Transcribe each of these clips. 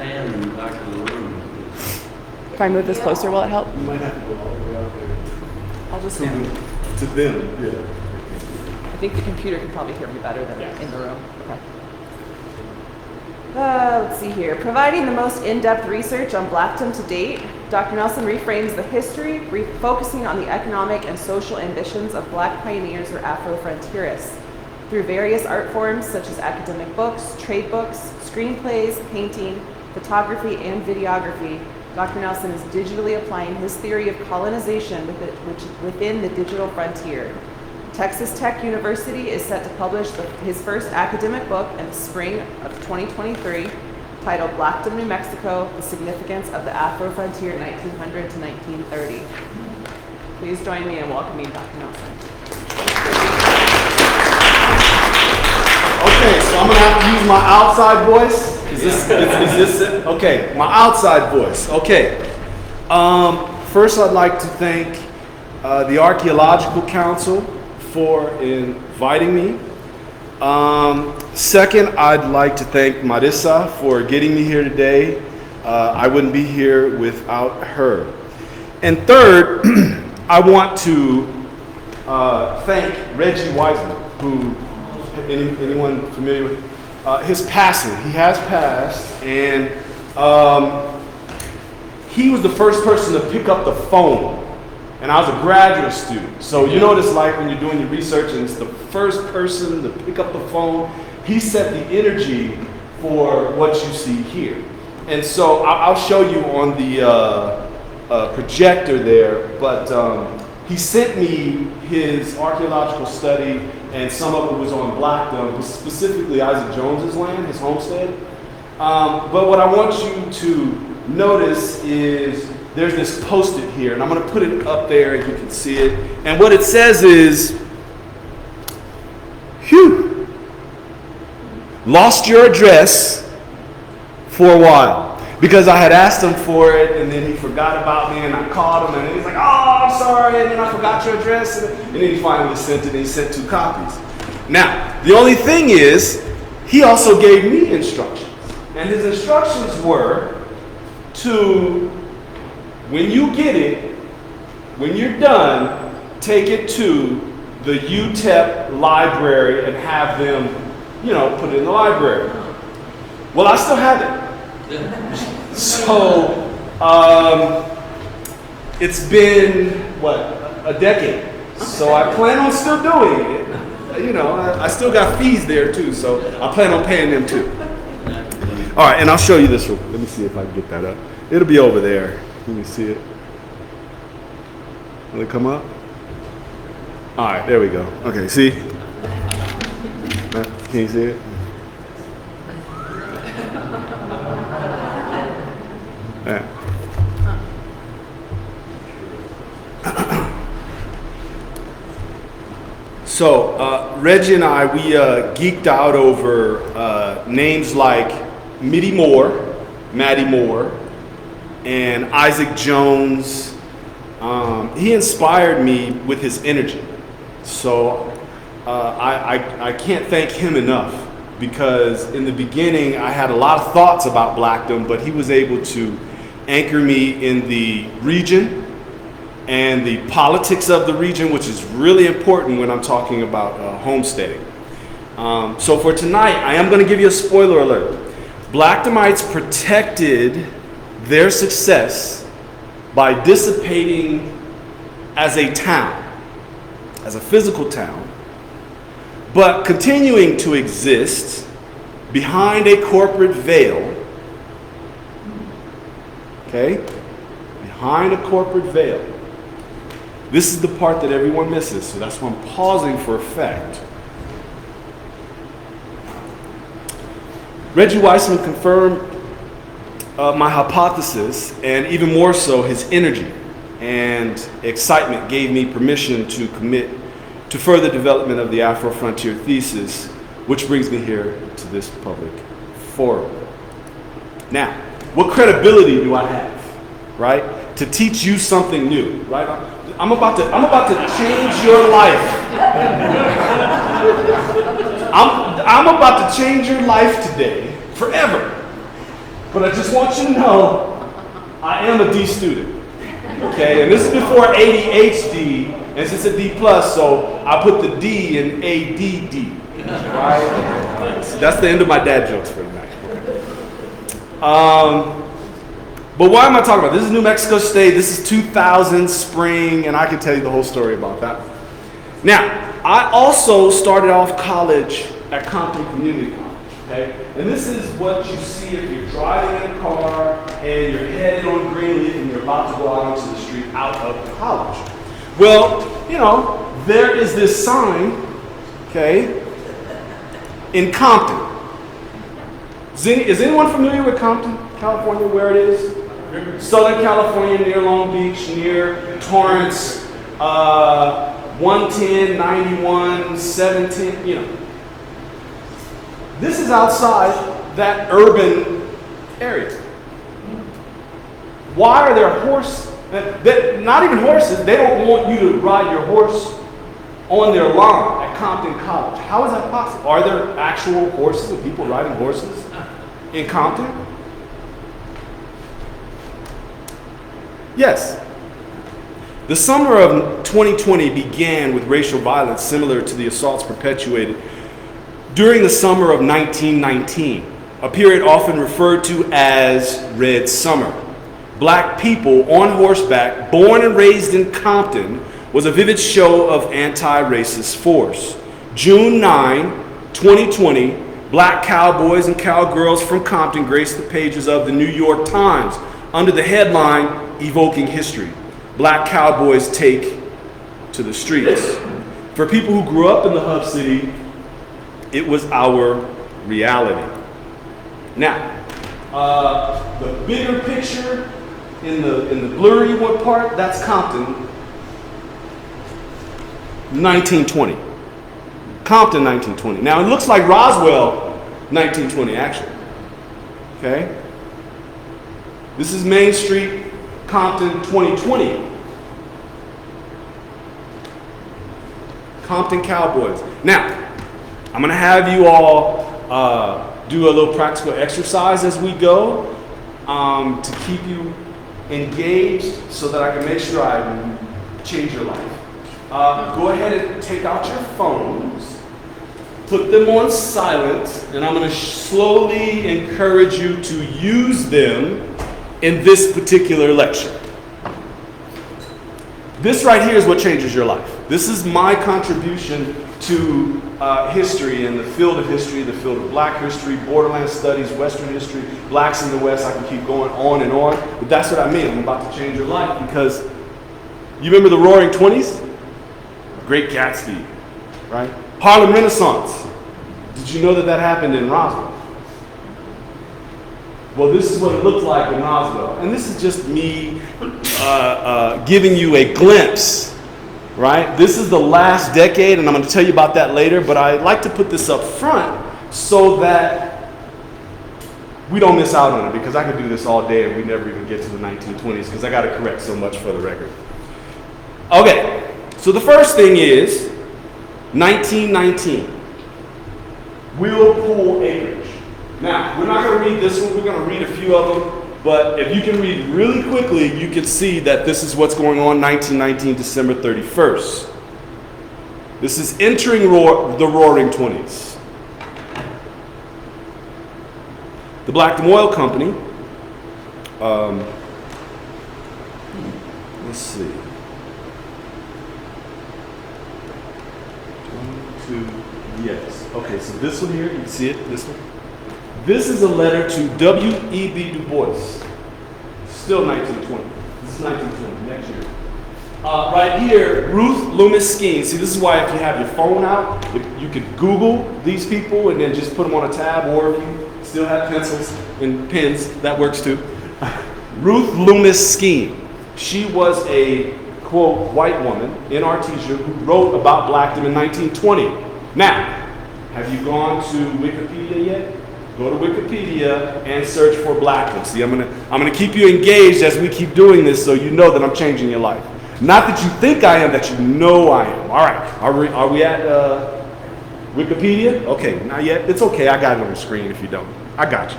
hand in the back of the room. If I move this closer, will it help? You might have to go all the way out there. I'll just stand. To them, yeah. I think the computer can probably hear me better than in the room. Okay. Let's see here. Providing the most in-depth research on Blackdom to date, Dr. Nelson reframes the history, focusing on the economic and social ambitions of Black pioneers or Afro-frontierists. Through various art forms such as academic books, trade books, screenplays, painting, photography, and videography, Dr. Nelson is digitally applying his theory of colonization within the digital frontier. Texas Tech University is set to publish his first academic book in the spring of 2023, titled Blackdom, New Mexico, The Significance of the Afro-Frontier 1900 to 1930. Please join me in welcoming Dr. Nelson. Okay, so I'm gonna have to use my outside voice. Is this it? Okay, my outside voice. Okay. First, I'd like to thank the Archaeological Council for inviting me. Second, I'd like to thank Marissa for getting me here today. I wouldn't be here without her. And third, I want to thank Reggie Wiseman, who, anyone familiar with his passing? He has passed, and he was the first person to pick up the phone. And I was a graduate student. So you know what it's like when you're doing your research and it's the first person to pick up the phone. He set the energy for what you see here. And so I'll show you on the projector there, but he sent me his archaeological study, and some of it was on Blackdom, specifically Isaac Jones's land, his homestead. But what I want you to notice is there's this post-it here, and I'm going to put it up there and you can see it. And what it says is, "Phew, lost your address for a while." Because I had asked him for it, and then he forgot about me, and I called him, and he's like, "Oh, I'm sorry, and then I forgot your address." And then he finally sent it, and he sent 2 copies. Now, the only thing is, he also gave me instructions. And his instructions were to, when you get it, when you're done, take it to the UTEP library and have them, put it in the library. Well, I still have it. So, it's been, a decade. So I plan on still doing it. I still got fees there too, so I plan on paying them too. All right, and I'll show you this one. Let me see if I can get that up. It'll be over there. Let me see it. Will it come up? All right, there we go. Okay, see? Can you see it? Yeah. So, Reggie and I, we geeked out over names like Maddie Moore, and Isaac Jones. He inspired me with his energy. So I can't thank him enough, because in the beginning I had a lot of thoughts about Blackdom, but he was able to anchor me in the region and the politics of the region, which is really important when I'm talking about homesteading. So for tonight, I am going to give you a spoiler alert. Blackdomites protected their success by dissipating as a town, as a physical town, but continuing to exist behind a corporate veil. Okay? Behind a corporate veil. This is the part that everyone misses, so that's why I'm pausing for effect. Reggie Weissman confirmed my hypothesis, and even more so, his energy and excitement gave me permission to commit to further development of the Afro-Frontier thesis, which brings me here to this public forum. Now, what credibility do I have, right, to teach you something new, right? I'm about to change your life. I'm about to change your life today, forever. But I just want you to know, I am a D student. Okay, and this is before ADHD, and since a D plus, so I put the D in ADD. Right? So that's the end of my dad jokes for tonight. But why am I talking about this? This is New Mexico State. This is 2000 spring, and I can tell you the whole story about that. Now, I also started off college at Compton Community College. Okay? And this is what you see if you're driving in a car and you're headed on Greenleaf and you're about to go out onto the street out of college. Well, you know, there is this sign, okay, in Compton. Is anyone familiar with Compton, California, where it is? Southern California, near Long Beach, near Torrance, 110, 91, 710, you know. This is outside that urban area. Why are there horses? Not even horses. They don't want you to ride your horse on their lawn at Compton College. How is that possible? Are there actual horses and people riding horses in Compton? Yes. The summer of 2020 began with racial violence similar to the assaults perpetuated during the summer of 1919, a period often referred to as Red Summer. Black people on horseback, born and raised in Compton, was a vivid show of anti-racist force. June 9, 2020, black cowboys and cowgirls from Compton graced the pages of the New York Times under the headline, Evoking History. Black cowboys take to the streets. For people who grew up in the Hub City, it was our reality. Now, the bigger picture in the blurry one part, that's Compton, 1920. Compton, 1920. Now, it looks like Roswell, 1920, actually. Okay? This is Main Street, Compton, 2020. Compton Cowboys. Now, I'm going to have you all do a little practical exercise as we go to keep you engaged so that I can make sure I change your life. Go ahead and take out your phones, put them on silent, and I'm going to slowly encourage you to use them in this particular lecture. This right here is what changes your life. This is my contribution to history and the field of history, the field of black history, borderland studies, Western history, blacks in the West. I can keep going on and on, but that's what I mean. I'm about to change your life because you remember the Roaring '20s? Great Gatsby, right? Harlem Renaissance. Did you know that that happened in Roswell? Well, this is what it looked like in Roswell. And this is just me giving you a glimpse, right? This is the last decade, and I'm going to tell you about that later, but I like to put this up front so that we don't miss out on it, because I could do this all day and we never even get to the 1920s, because I got to correct so much for the record. Okay, so the first thing is 1919. Whirlpool acreage. Now, we're not going to read this one, we're going to read a few of them, but if you can read really quickly, you can see that this is what's going on 1919, December 31st. This is entering the Roaring '20s. The Blackdom Oil Company, let's see. 1, 2, yes. Okay, so this one here, you can see it, this one. This is a letter to W.E.B. Du Bois. Still 1920. This is 1920, next year. Right here, Ruth Loomis Skeen. See, this is why if you have your phone out, if you could Google these people and then just put them on a tab, or if you still have pencils and pens, that works too. Ruth Loomis Skeen. She was a, quote, white woman in Artesia who wrote about Blackdom in 1920. Now, have you gone to Wikipedia yet? Go to Wikipedia and search for Blackdom. See, I'm gonna keep you engaged as we keep doing this, so you know that I'm changing your life. Not that you think I am, that you know I am. All right, are we at Wikipedia? Okay, not yet. It's okay, I got it on the screen if you don't. I got you.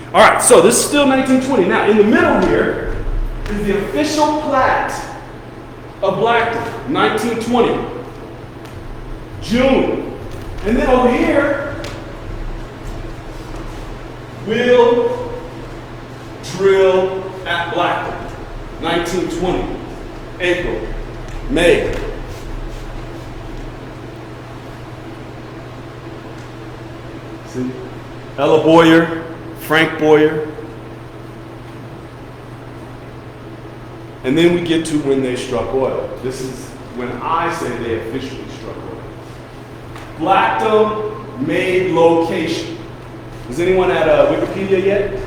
All right, so this is still 1920. Now, in the middle here is the official plat of Blackdom, 1920, June. And then over here, will drill at Blackdom, 1920, April, May. See? Ella Boyer, Frank Boyer. And then we get to when they struck oil. This is when I say they officially struck oil. Blackdom made location. Is anyone at Wikipedia yet?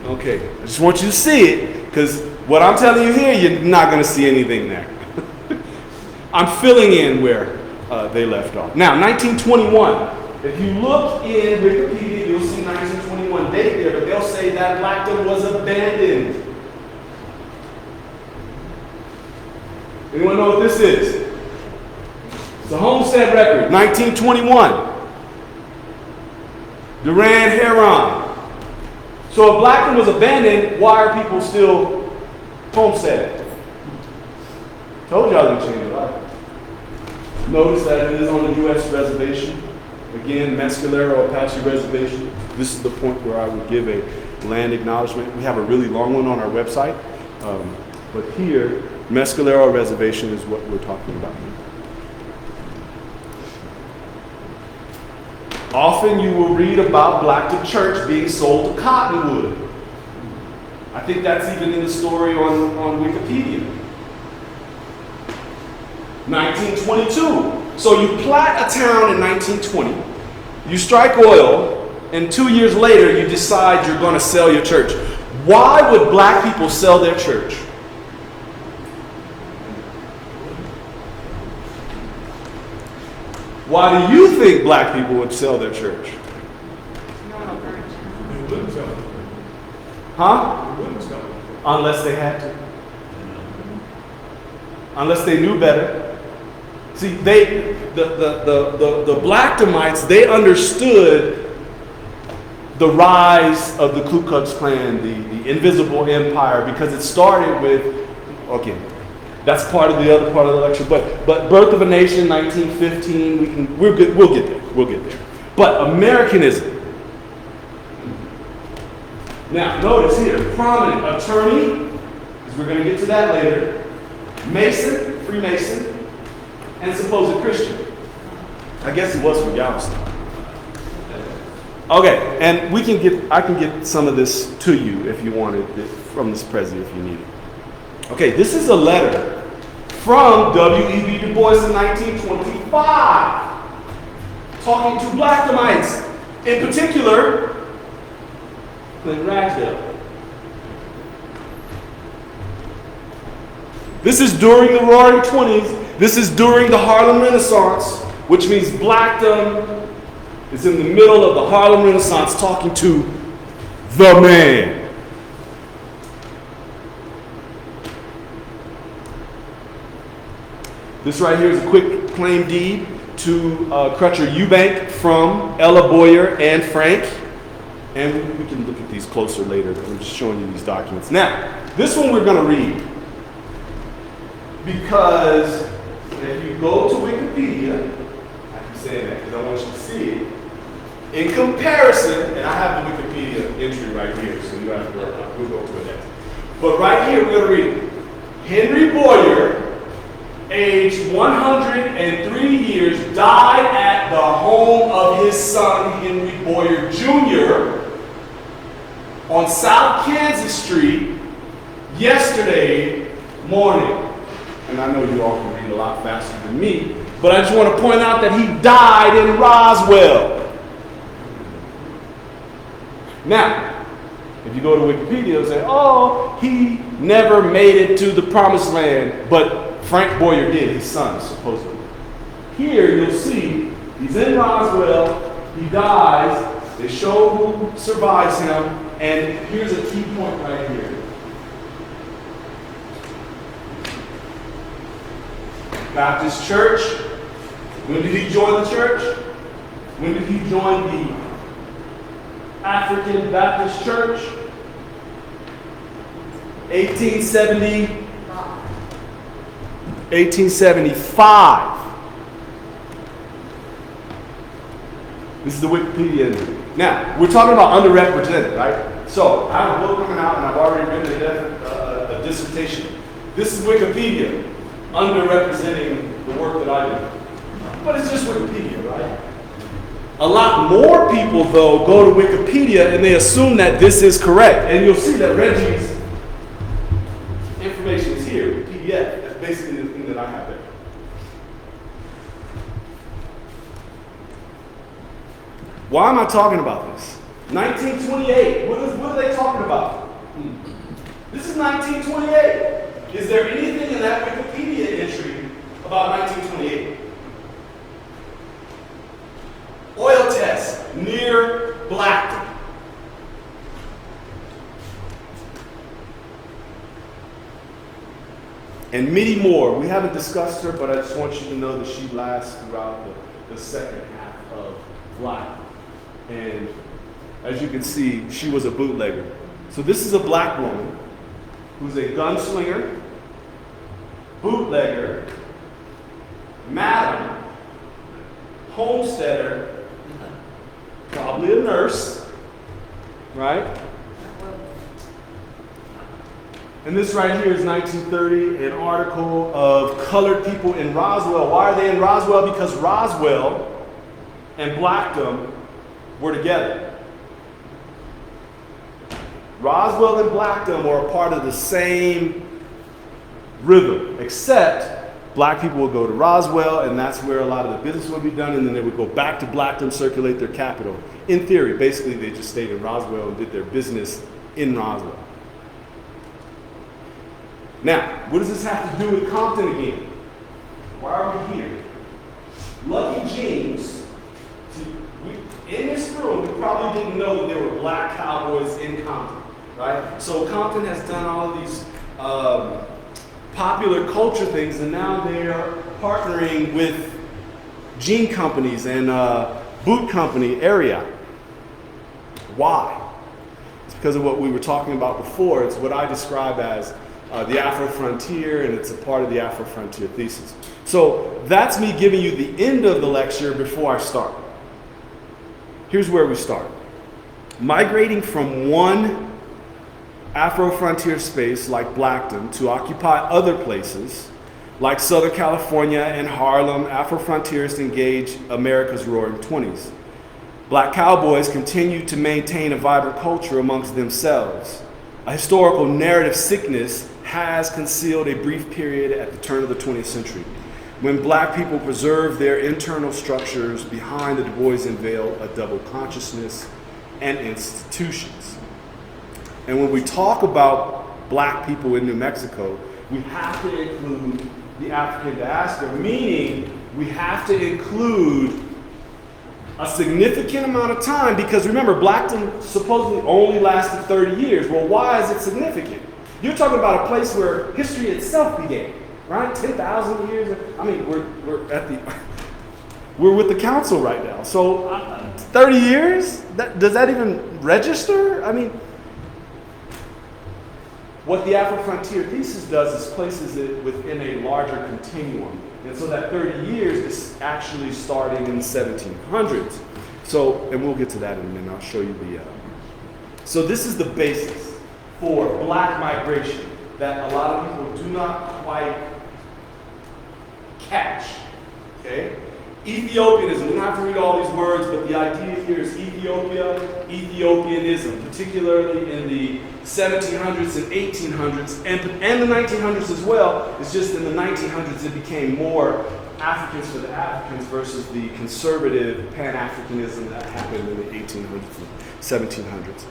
Okay, I just want you to see it, because what I'm telling you here, you're not going to see anything there. I'm filling in where they left off. Now, 1921. If you look in Wikipedia, you'll see 1921 date there, but they'll say that Blackdom was abandoned. Anyone know what this is? It's a homestead record, 1921. Duran Heron. So if Blackdom was abandoned, why are people still homesteading? Told you I was going to change your life. Notice that it is on the U.S. reservation. Again, Mescalero Apache Reservation. This is the point where I would give a land acknowledgement. We have a really long one on our website. But here, Mescalero Reservation is what we're talking about. Often you will read about Blackdom Church being sold to Cottonwood. I think that's even in the story on Wikipedia. 1922. So you plat a town in 1920, you strike oil, and 2 years later you decide you're going to sell your church. Why would black people sell their church? Why do you think black people would sell their church? Huh? Unless they had to. Unless they knew better. See, the Blackdomites, they understood the rise of the Ku Klux Klan, the invisible empire, because it started with, okay, that's part of the other part of the lecture, but Birth of a Nation, 1915, we'll get there. But Americanism. Now, notice here, prominent attorney, because we're going to get to that later, Mason, Freemason, and supposed Christian. I guess it was from Galveston. Okay, and I can get some of this to you if you wanted it from this president if you need it. Okay, this is a letter from W.E.B. Du Bois in 1925, talking to Blackdomites, in particular, Clint Ragsdale. This is during the Roaring '20s. This is during the Harlem Renaissance, which means Blackdom is in the middle of the Harlem Renaissance talking to the man. This right here is a quick claim deed to Crutcher Eubank from Ella Boyer and Frank. And we can look at these closer later. I'm just showing you these documents. Now, this one we're going to read. Because if you go to Wikipedia, I keep saying that because I want you to see it. In comparison, and I have the Wikipedia entry right here, so you have to work out. We'll go through that. But right here, we're going to read Henry Boyer, aged 103 years, died at the home of his son, Henry Boyer Jr., on South Kansas Street yesterday morning. And I know you all can read a lot faster than me, but I just want to point out that he died in Roswell. Now, if you go to Wikipedia, it'll say, oh, he never made it to the promised land, but Frank Boyer did, his son, supposedly. Here you'll see he's in Roswell, he dies, they show who survives him, and here's a key point right here. Baptist Church. When did he join the church? When did he join the African Baptist Church, 1875. This is the Wikipedia entry. Now, we're talking about underrepresented, right? So, I have a book coming out and I've already written a dissertation. This is Wikipedia, underrepresenting the work that I do. But it's just Wikipedia, right? A lot more people, though, go to Wikipedia and they assume that this is correct. And you'll see that Reggie's information is here, PDF. That's basically the thing that I have there. Why am I talking about this? 1928. What are they talking about? This is 1928. Is there anything in that Wikipedia entry about 1928? Oil test near Blackdom. And many more. We haven't discussed her, but I just want you to know that she lasts throughout the second half of Blackdom. And as you can see, she was a bootlegger. So this is a black woman who's a gunslinger, bootlegger, madam, homesteader, probably a nurse, right? And this right here is 1930, an article of colored people in Roswell. Why are they in Roswell? Because Roswell and Blackdom were together. Roswell and Blackdom are a part of the same rhythm, except black people would go to Roswell, and that's where a lot of the business would be done, and then they would go back to Blackdom, circulate their capital. In theory, basically, they just stayed in Roswell and did their business in Roswell. Now, what does this have to do with Compton again? Why are we here? Lucky James, in this room, we probably didn't know that there were black cowboys in Compton, right? So Compton has done all of these popular culture things, and now they're partnering with jean companies and boot company area. Why? It's because of what we were talking about before. It's what I describe as the Afro-Frontier, and it's a part of the Afro-Frontier thesis. So that's me giving you the end of the lecture before I start. Here's where we start. Migrating from one Afro-Frontier space like Blackdom to occupy other places like Southern California and Harlem, Afro-Frontierists engage America's roaring 20s. Black cowboys continue to maintain a vibrant culture amongst themselves. A historical narrative sickness has concealed a brief period at the turn of the 20th century, when black people preserved their internal structures behind the Du Boisian veil of double consciousness and institutions. And when we talk about black people in New Mexico, we have to include the African diaspora, meaning we have to include a significant amount of time, because remember, Blackdom supposedly only lasted 30 years. Well, why is it significant? You're talking about a place where history itself began, right? 10,000 years. I mean, we're with the council right now. So 30 years? Does that even register? I mean, what the Afro-Frontier thesis does is places it within a larger continuum. And so that 30 years is actually starting in the 1700s. So, and we'll get to that in a minute. I'll show you the, so this is the basis for black migration that a lot of people do not quite catch, okay? Ethiopianism, we don't have to read all these words, but the idea here is Ethiopia, Ethiopianism, particularly in the 1700s and 1800s, and the 1900s as well. It's just in the 1900s it became more Africans for the Africans versus the conservative Pan-Africanism that happened in the 1800s and 1700s.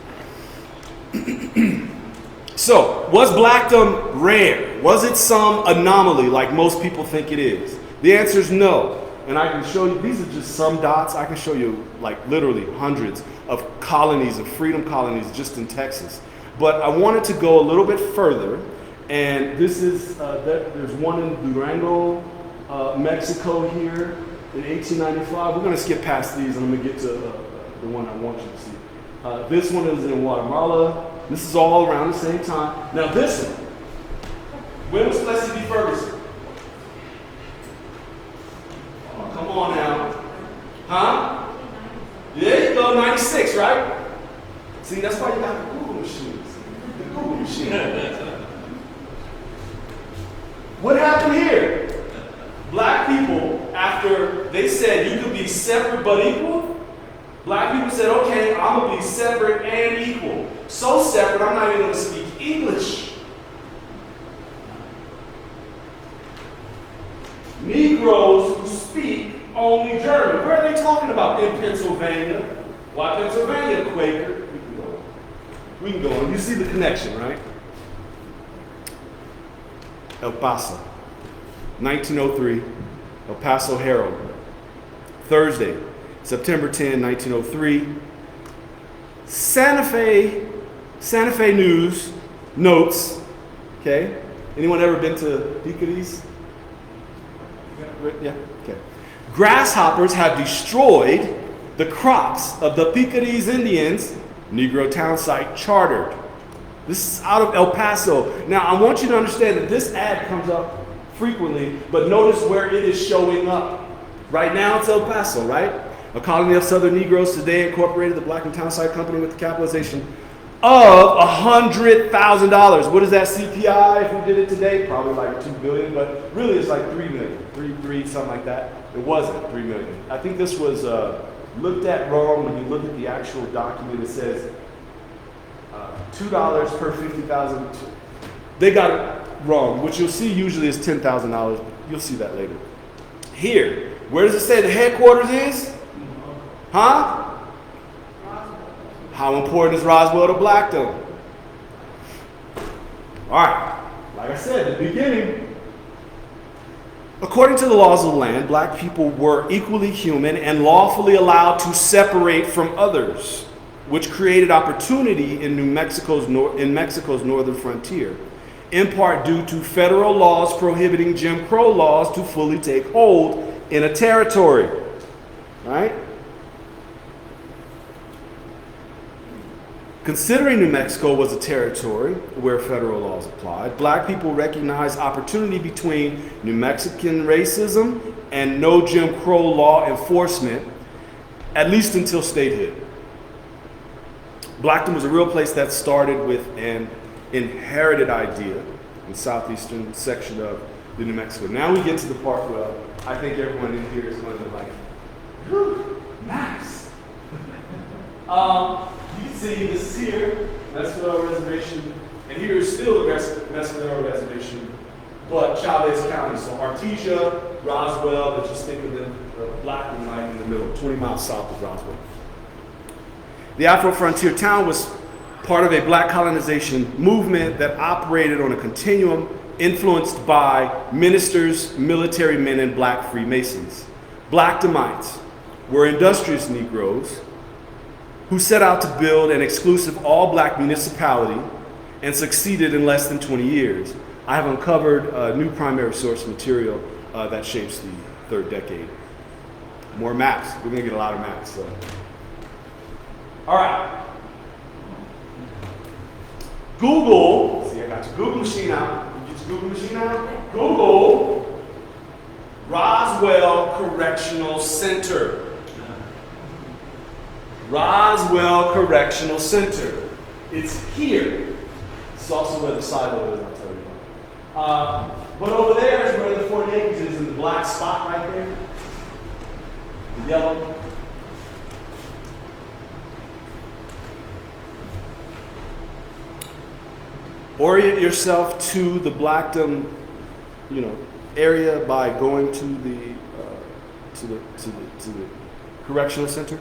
So, was Blackdom rare? Was it some anomaly like most people think it is? The answer is no. And I can show you, these are just some dots. I can show you like literally hundreds of colonies, of freedom colonies just in Texas. But I wanted to go a little bit further, and this is, there's one in Durango, Mexico here in 1895. We're gonna skip past these and I'm gonna get to the one I want you to see. This one is in Guatemala. This is all around the same time. Now this one, when was Plessy v. Ferguson? Oh, come on now. Huh? There you go, 96, right? See, that's why you got the Google machines. The Google machine. What happened here? Black people, after they said you could be separate but equal, black people said, okay, I'm going to be separate and equal. So separate, I'm not even going to speak English. Negroes who speak only German. Where are they talking about? In Pennsylvania. Why Pennsylvania? Quaker. We can go on. You see the connection, right? El Paso, 1903, El Paso Herald. Thursday, September 10, 1903. Santa Fe News notes, okay? Anyone ever been to Picadilles? Yeah, okay. Grasshoppers have destroyed the crops of the Picadilles Indians, Negro town site chartered. This is out of El Paso. Now, I want you to understand that this ad comes up frequently, but notice where it is showing up. Right now, it's El Paso, right? A colony of Southern Negroes today incorporated the Blackdom Townsite Company with the capitalization of $100,000. What is that CPI if we did it today? Probably like $2 billion, but really it's like $3 million, three, something like that. It wasn't $3 million. I think this was looked at wrong. When you look at the actual document, it says $2 per 50,000. They got it wrong. What you'll see usually is $10,000. You'll see that later. Here, where does it say the headquarters is? Huh? How important is Roswell to Blackdom? All right, like I said at the beginning, according to the laws of the land, black people were equally human and lawfully allowed to separate from others, which created opportunity in Mexico's northern frontier, in part due to federal laws prohibiting Jim Crow laws to fully take hold in a territory. Right? Considering New Mexico was a territory where federal laws applied, black people recognized opportunity between New Mexican racism and no Jim Crow law enforcement, at least until statehood. Blackdom was a real place that started with an inherited idea in the southeastern section of the New Mexico. Now we get to the part where I think everyone in here is going to be like, whew, nice. You can see this is here, Mescalero Reservation, and here is still the Mescalero Reservation, but Chavez County. So Artesia, Roswell, but just think of the Blackdom right in the middle, 20 miles south of Roswell. The Afro-frontier town was part of a black colonization movement that operated on a continuum influenced by ministers, military men, and black Freemasons. Blackdomites were industrious Negroes who set out to build an exclusive all-black municipality and succeeded in less than 20 years. I have uncovered new primary source material that shapes the third decade. More maps. We're gonna get a lot of maps. So. All right. Google, see I got your Google machine out. You get your Google machine out? Google Roswell Correctional Center. Roswell Correctional Center. It's here. It's also where the silo is, I'll tell you about. But over there is where the 40 acres is, in the black spot right there. The yellow. Orient yourself to the Blackdom, area by going to the correctional center.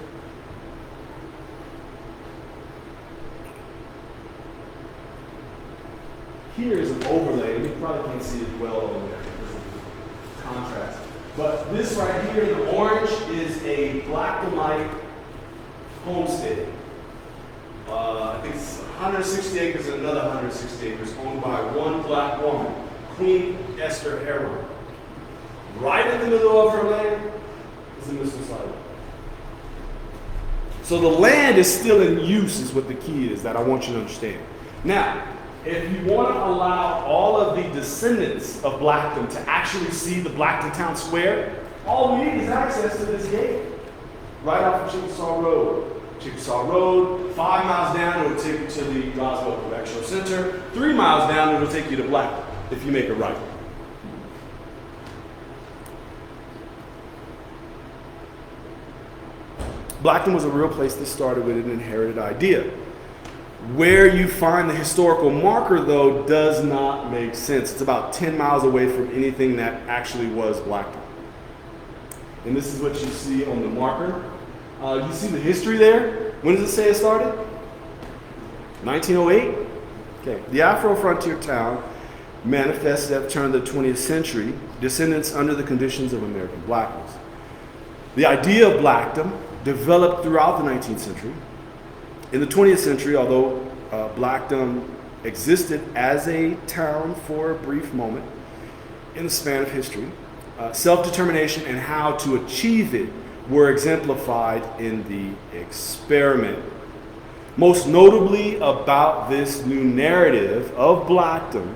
Here is an overlay. You probably can't see it well over there because of the contrast. But this right here, the orange, is a Blackdomite homestead. I think it's 160 acres and another 160 acres owned by one black woman, Queen Esther Harrow. Right in the middle of her land is the missile silo. So the land is still in use is what the key is that I want you to understand. Now, if you want to allow all of the descendants of Blackdom to actually see the Blackdom Town Square, all we need is access to this gate. Right off of Chickasaw Road. Chickasaw Road, 5 miles down, it'll take you to the Roswell Correctional Center. 3 miles down, it'll take you to Blackdom, if you make a right. Blackdom was a real place that started with an inherited idea. Where you find the historical marker, though, does not make sense. It's about 10 miles away from anything that actually was Blackdom. And this is what you see on the marker. You see the history there? When does it say it started? 1908? Okay. The Afro-frontier town manifested at the turn of the 20th century, descendants under the conditions of American blackness. The idea of Blackdom developed throughout the 19th century. In the 20th century, although Blackdom existed as a town for a brief moment in the span of history, self-determination and how to achieve it were exemplified in the experiment. Most notably about this new narrative of Blackdom,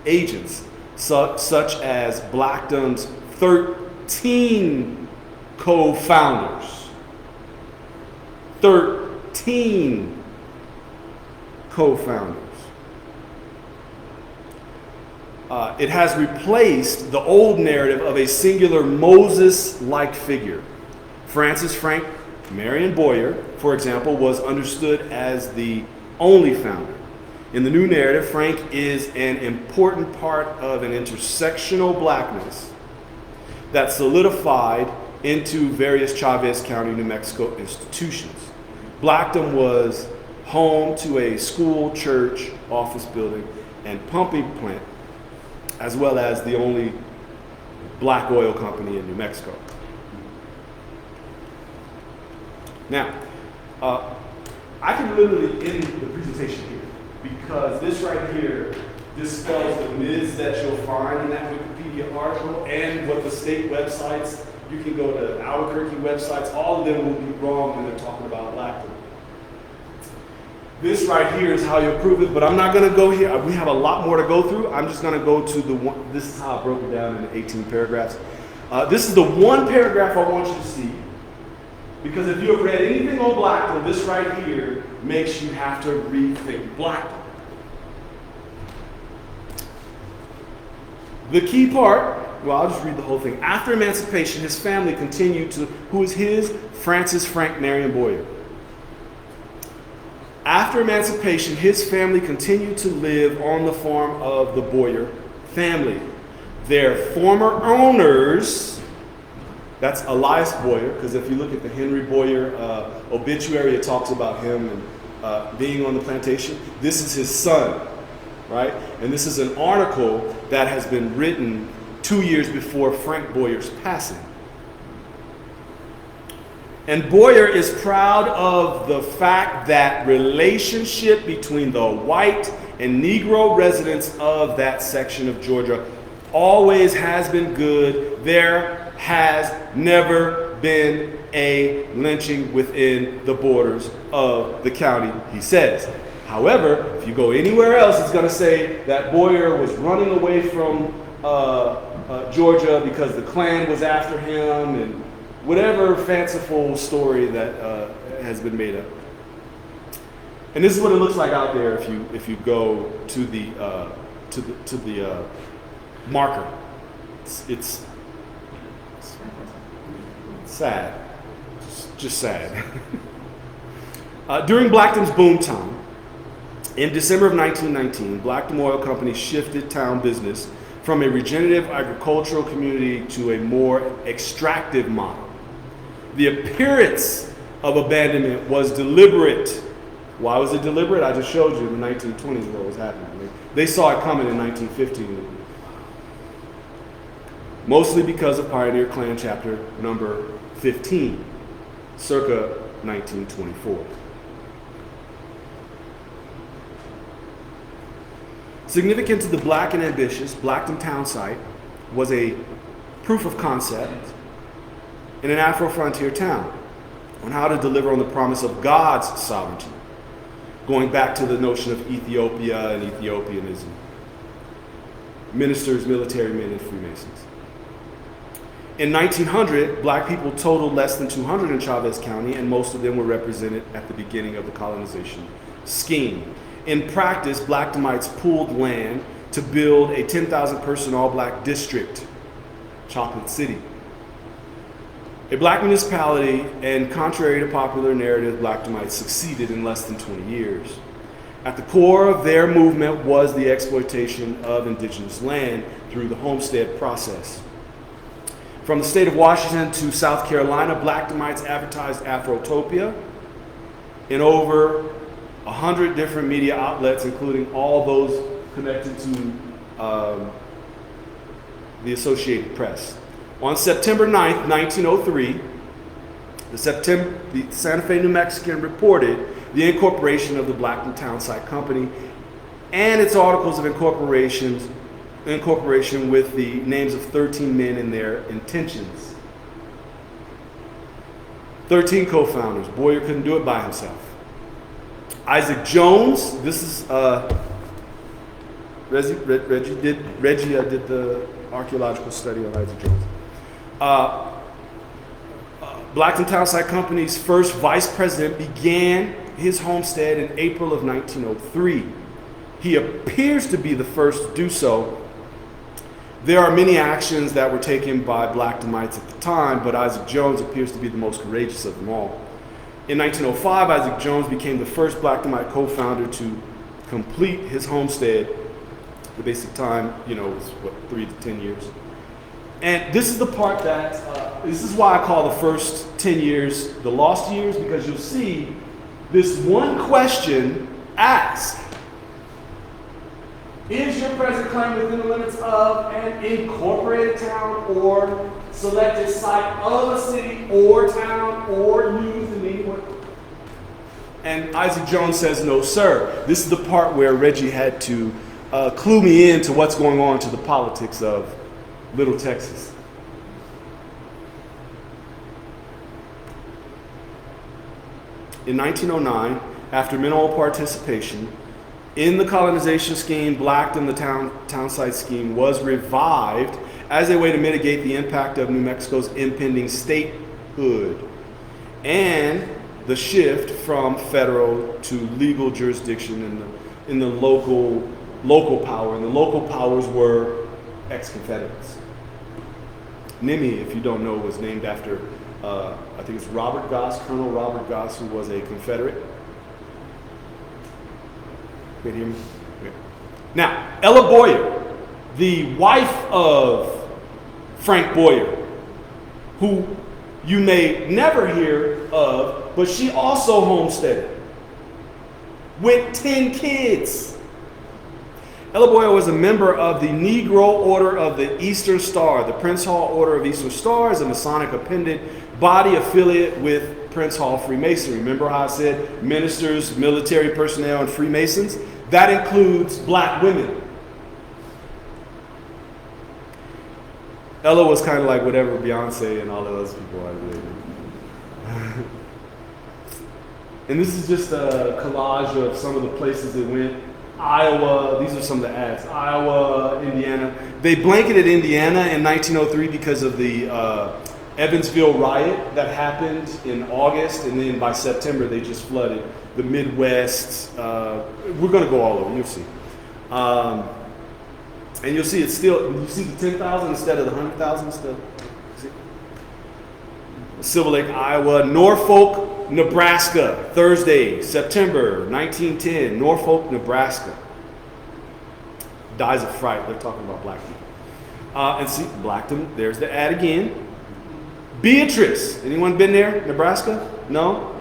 agents such as Blackdom's 13 co-founders. 13 co-founders. It has replaced the old narrative of a singular Moses-like figure. Francis Frank Marion Boyer, for example, was understood as the only founder. In the new narrative, Frank is an important part of an intersectional blackness that solidified into various Chavez County, New Mexico institutions. Blackdom was home to a school, church, office building, and pumping plant, as well as the only black oil company in New Mexico. Now, I can literally end the presentation here because this right here dispels the myths that you'll find in that Wikipedia article and what the state websites, you can go to Albuquerque websites, all of them will be wrong when they're talking about Blackdom. This right here is how you prove it, but I'm not going to go here. We have a lot more to go through. I'm just going to go to the one. This is how I broke it down into 18 paragraphs. This is the one paragraph I want you to see, because if you have read anything on Blackdom, this right here makes you have to rethink Blackdom. The key part, well, I'll just read the whole thing. After emancipation, his family continued to, who is his? Francis Frank Marion Boyer. After emancipation, his family continued to live on the farm of the Boyer family. Their former owners, that's Elias Boyer, because if you look at the Henry Boyer obituary, it talks about him and being on the plantation. This is his son, right? And this is an article that has been written 2 years before Frank Boyer's passing. And Boyer is proud of the fact that relationship between the white and Negro residents of that section of Georgia always has been good. There has never been a lynching within the borders of the county, he says. However, if you go anywhere else, it's going to say that Boyer was running away from Georgia because the Klan was after him and whatever fanciful story that has been made up. And this is what it looks like out there if you go to the marker. It's sad, just sad. During Blackdom's boom time, in December of 1919, Blackdom Oil Company shifted town business from a regenerative agricultural community to a more extractive model. The appearance of abandonment was deliberate. Why was it deliberate? I just showed you in the 1920s what was happening. They saw it coming in 1915. Mostly because of Pioneer Klan chapter number 15, circa 1924. Significant to the black and ambitious, Blackdom town site was a proof of concept in an Afro-frontier town. on how to deliver on the promise of God's sovereignty, going back to the notion of Ethiopia and Ethiopianism. Ministers, military men, and Freemasons. In 1900, black people totaled less than 200 in Chavez County, and most of them were represented at the beginning of the colonization scheme. In practice, Blackdomites pooled land to build a 10,000 person all-black district, Chocolate City. A black municipality, and contrary to popular narrative, Blackdomites succeeded in less than 20 years. At the core of their movement was the exploitation of indigenous land through the homestead process. From the state of Washington to South Carolina, Blackdomites advertised Afrotopia in over 100 different media outlets, including all those connected to the Associated Press. On September 9th, 1903, the Santa Fe New Mexican reported the incorporation of the Blackdom Townsite Company and its articles of incorporation with the names of 13 men and their intentions. 13 co-founders. Boyer couldn't do it by himself. Isaac Jones, this is Reggie did the archaeological study on Isaac Jones. Blackdom Townsite Company's first vice president began his homestead in April of 1903. He appears to be the first to do so. There are many actions that were taken by Blackdomites at the time, but Isaac Jones appears to be the most courageous of them all. In 1905, Isaac Jones became the first Blackdomite co-founder to complete his homestead. The basic time, was 3 to 10 years. And this is the part that, this is why I call the first 10 years the lost years, because you'll see this one question asked. Is your present claim within the limits of an incorporated town or selected site of a city or town or used in any way? And Isaac Jones says, no, sir. This is the part where Reggie had to clue me in to what's going on to the politics of Little Texas. In 1909, after minimal participation in the colonization scheme, Blackdom, the townsite scheme, was revived as a way to mitigate the impact of New Mexico's impending statehood and the shift from federal to legal jurisdiction in the local power. And the local powers were ex-Confederates. NMAC, if you don't know, was named after, I think it's Robert Goss, Colonel Robert Goss, who was a Confederate. Can you hear me? Okay. Now, Ella Boyer, the wife of Frank Boyer, who you may never hear of, but she also homesteaded with 10 kids. Ella Boyer was a member of the Negro Order of the Eastern Star. The Prince Hall Order of Eastern Star is a Masonic appended body affiliate with Prince Hall Freemasonry. Remember how I said ministers, military personnel, and Freemasons? That includes black women. Ella was kind of like whatever Beyonce and all the other people are doing. And this is just a collage of some of the places they went. Iowa, these are some of the ads. Iowa, Indiana. They blanketed Indiana in 1903 because of the Evansville riot that happened in August, and then by September they just flooded the Midwest. We're going to go all over, you'll see. And you'll see it's still, you see the 10,000 instead of the 100,000 still. See? Silver Lake, Iowa. Norfolk, Nebraska, Thursday, September 1910, Norfolk, Nebraska. Dies of fright. They're talking about black people. And see, Blackdom, there's the ad again. Beatrice, anyone been there, Nebraska? No?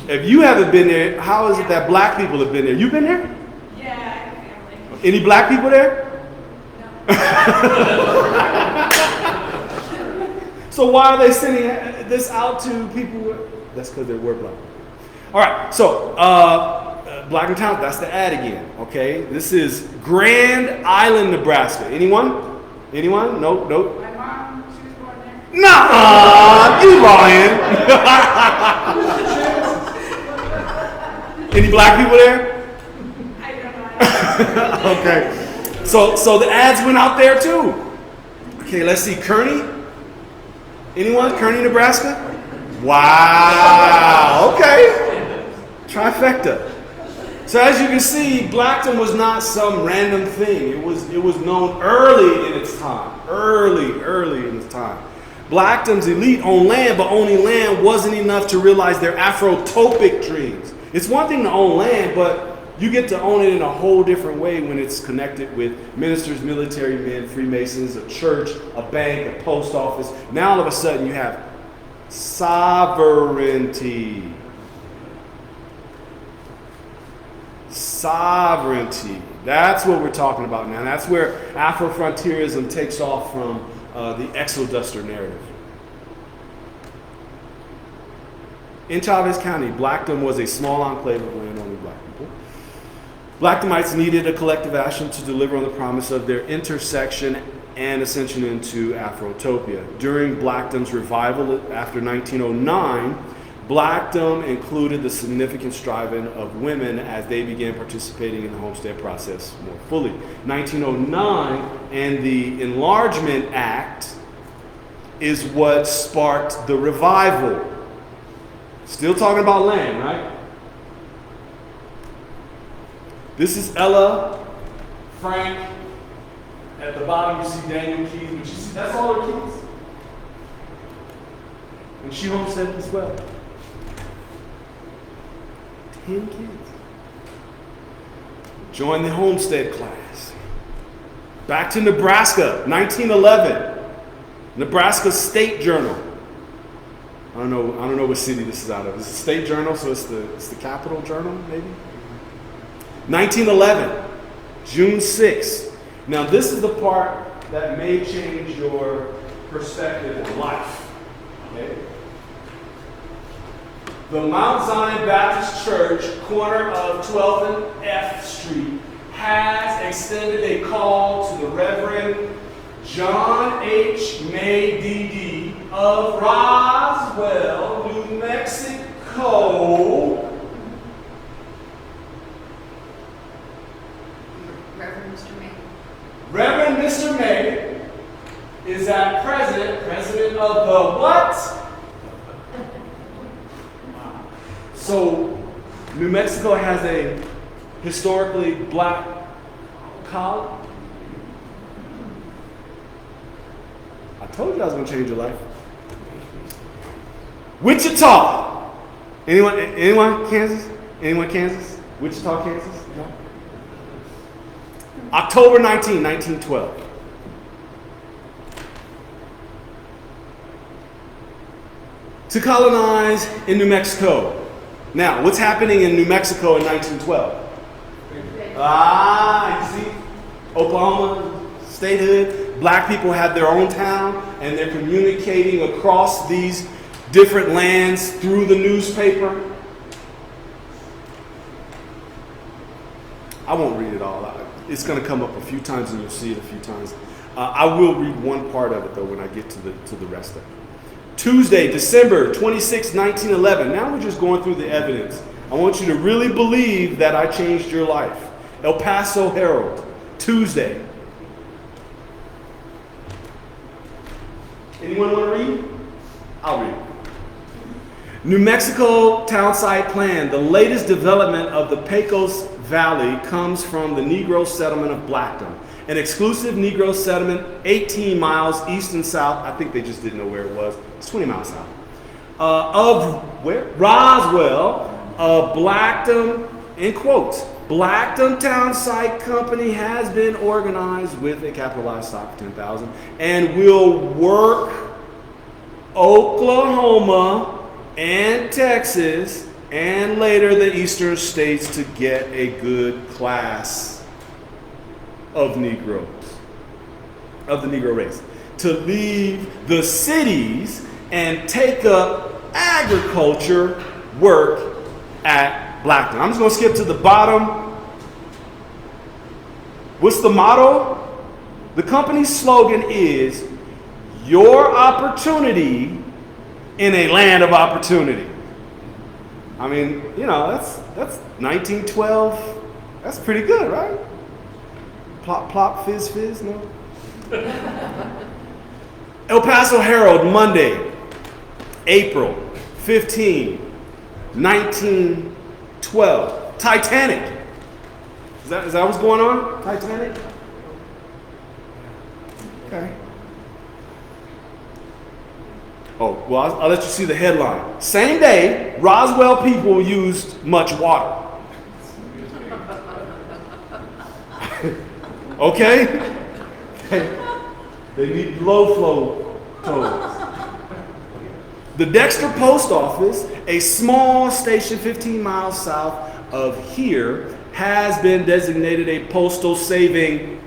If you haven't been there, how is it that black people have been there? You been there? Yeah, I have family. Any black people there? So why are they sending this out to people? That's because they were black. All right, so Blackdom Town, that's the ad again, okay? This is Grand Island, Nebraska. Anyone? Anyone? Nope, nope. My mom, she was born Nah, you lying. Any black people there? I don't know. Okay. So the ads went out there too. Okay, let's see. Kearney? Anyone? Kearney, Nebraska? Wow. Okay. Trifecta. So as you can see, Blackdom was not some random thing. It was known early in its time. Early in its time. Blackdom's elite owned land, but owning land wasn't enough to realize their Afrotopic dreams. It's one thing to own land, but you get to own it in a whole different way when it's connected with ministers, military men, Freemasons, a church, a bank, a post office. Now all of a sudden you have sovereignty. Sovereignty. That's what we're talking about now. That's where Afro-frontierism takes off from the Exoduster narrative. In Chavez County, Blackdom was a small enclave of land-owning black people. Blackdomites needed a collective action to deliver on the promise of their intersection and ascension into Afrotopia. During Blackdom's revival after 1909, Blackdom included the significant striving of women as they began participating in the homestead process more fully. 1909 and the Enlargement Act is what sparked the revival. Still talking about land, right? This is Ella, Frank. At the bottom you see Daniel Keys, but you see that's all her kids. And she homesteaded as well. 10 kids. Joined the homestead class. Back to Nebraska, 1911. Nebraska State Journal. I don't know what city this is out of. It's a state journal, so it's the capital journal, maybe? 1911, June 6th. Now this is the part that may change your perspective on life. Okay? The Mount Zion Baptist Church, corner of 12th and F Street, has extended a call to the Reverend John H. May D.D. of Roswell, New Mexico. Reverend Mr. May. Reverend Mr. May is at present president of the what? So, New Mexico has a historically black college. I told you I was going to change your life. Wichita. Anyone Kansas? Anyone Kansas? Wichita, Kansas? No? October 19, 1912. To colonize in New Mexico. Now, what's happening in New Mexico in 1912? You see? Oklahoma, statehood. Black people have their own town, and they're communicating across these different lands through the newspaper. I won't read it all out. It's going to come up a few times, and you'll see it a few times. I will read one part of it, though, when I get to the rest of it. Tuesday, December 26, 1911. Now we're just going through the evidence. I want you to really believe that I changed your life. El Paso Herald, Tuesday. Anyone want to read? I'll read. New Mexico Town Site Plan. The latest development of the Pecos Valley comes from the Negro settlement of Blackdom, an exclusive Negro settlement 18 miles east and south. I think they just didn't know where it was. It's 20 miles south. Of where? Roswell, Blackdom, in quotes, Blackdom Town Site Company has been organized with a capitalized stock of 10,000 and will work Oklahoma and Texas and later the eastern states to get a good class of Negroes, of the Negro race, to leave the cities and take up agriculture work at Blackdom. I'm just going to skip to the bottom. What's the motto? The company's slogan is, your opportunity in a land of opportunity. I mean, that's 1912. That's pretty good, right? Plop, plop, fizz, fizz, no? El Paso Herald, Monday, April 15, 1912. Titanic. Is that what's going on? Titanic? Okay. Oh, well, I'll let you see the headline. Same day, Roswell people used much water. Okay? They need low flow tones. The Dexter Post Office, a small station 15 miles south of here, has been designated a postal saving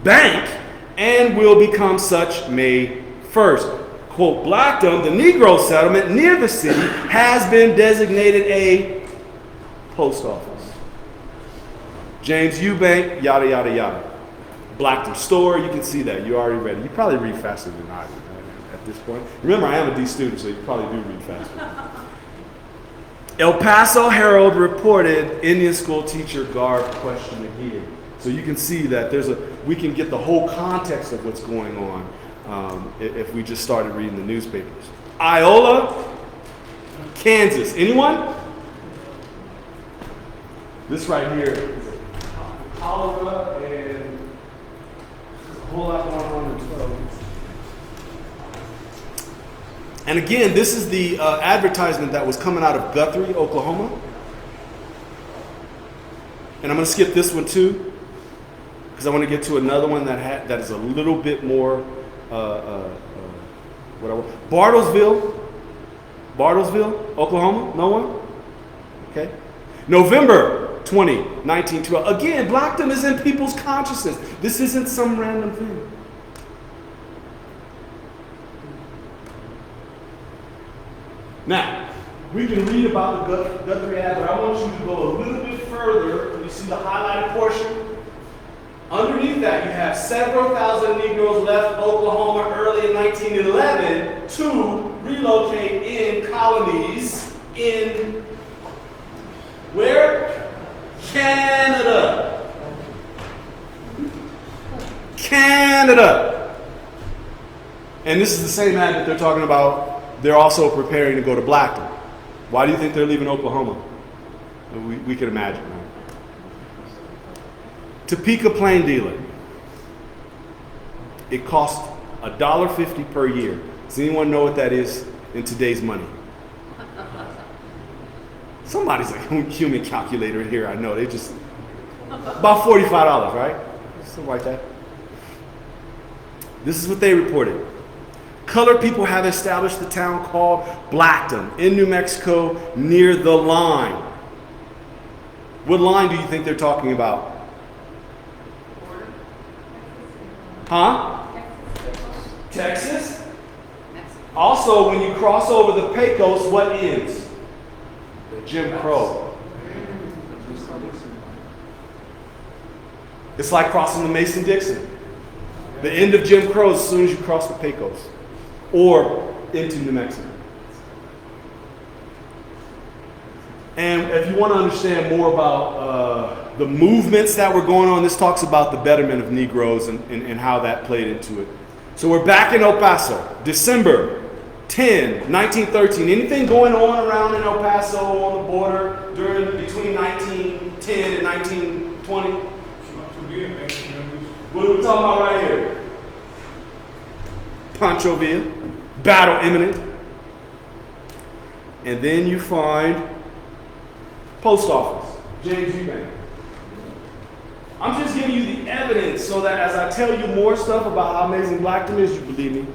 bank and will become such May 1st. Quote, Blackdom, the Negro settlement near the city, has been designated a post office. James Eubank, yada, yada, yada. Blackdom store, you can see that. You already read it. You probably read faster than I do at this point. Remember, I am a D student, so you probably do read faster. El Paso Herald reported Indian school teacher garb question again. So you can see that we can get the whole context of what's going on if we just started reading the newspapers. Iola, Kansas. Anyone? This right here is cholera and there's a whole lot going on in 12. And again, this is the advertisement that was coming out of Guthrie, Oklahoma. And I'm going to skip this one too, because I want to get to another one that is a little bit more Bartlesville, Oklahoma. No one? Okay. November 20, 1912. Again, Blackdom is in people's consciousness. This isn't some random thing. Now, we can read about the Guthrie ad, but I want you to go a little bit further. You see the highlighted portion? Underneath that, you have several thousand Negroes left Oklahoma early in 1911 to relocate in colonies in where? Canada. And this is the same ad that they're talking about. They're also preparing to go to Blackdom. Why do you think they're leaving Oklahoma? We can imagine, right? Topeka Plain Dealer. It costs $1.50 per year. Does anyone know what that is in today's money? Somebody's like human calculator here. I know. They just about $45, right? Something like that. This is what they reported. Colored people have established the town called Blackdom in New Mexico near the line. What line do you think they're talking about? Huh? Texas? Also, when you cross over the Pecos, what ends? The Jim Crow. It's like crossing the Mason-Dixon. The end of Jim Crow as soon as you cross the Pecos or into New Mexico. And if you want to understand more about the movements that were going on, this talks about the betterment of Negroes and how that played into it. So we're back in El Paso, December 10, 1913. Anything going on around in El Paso on the border between 1910 and 1920? What are we talking about right here? Ponchoville, battle imminent. And then you find post office, James Eubank. I'm just giving you the evidence so that as I tell you more stuff about how amazing Blackdom is, you believe me.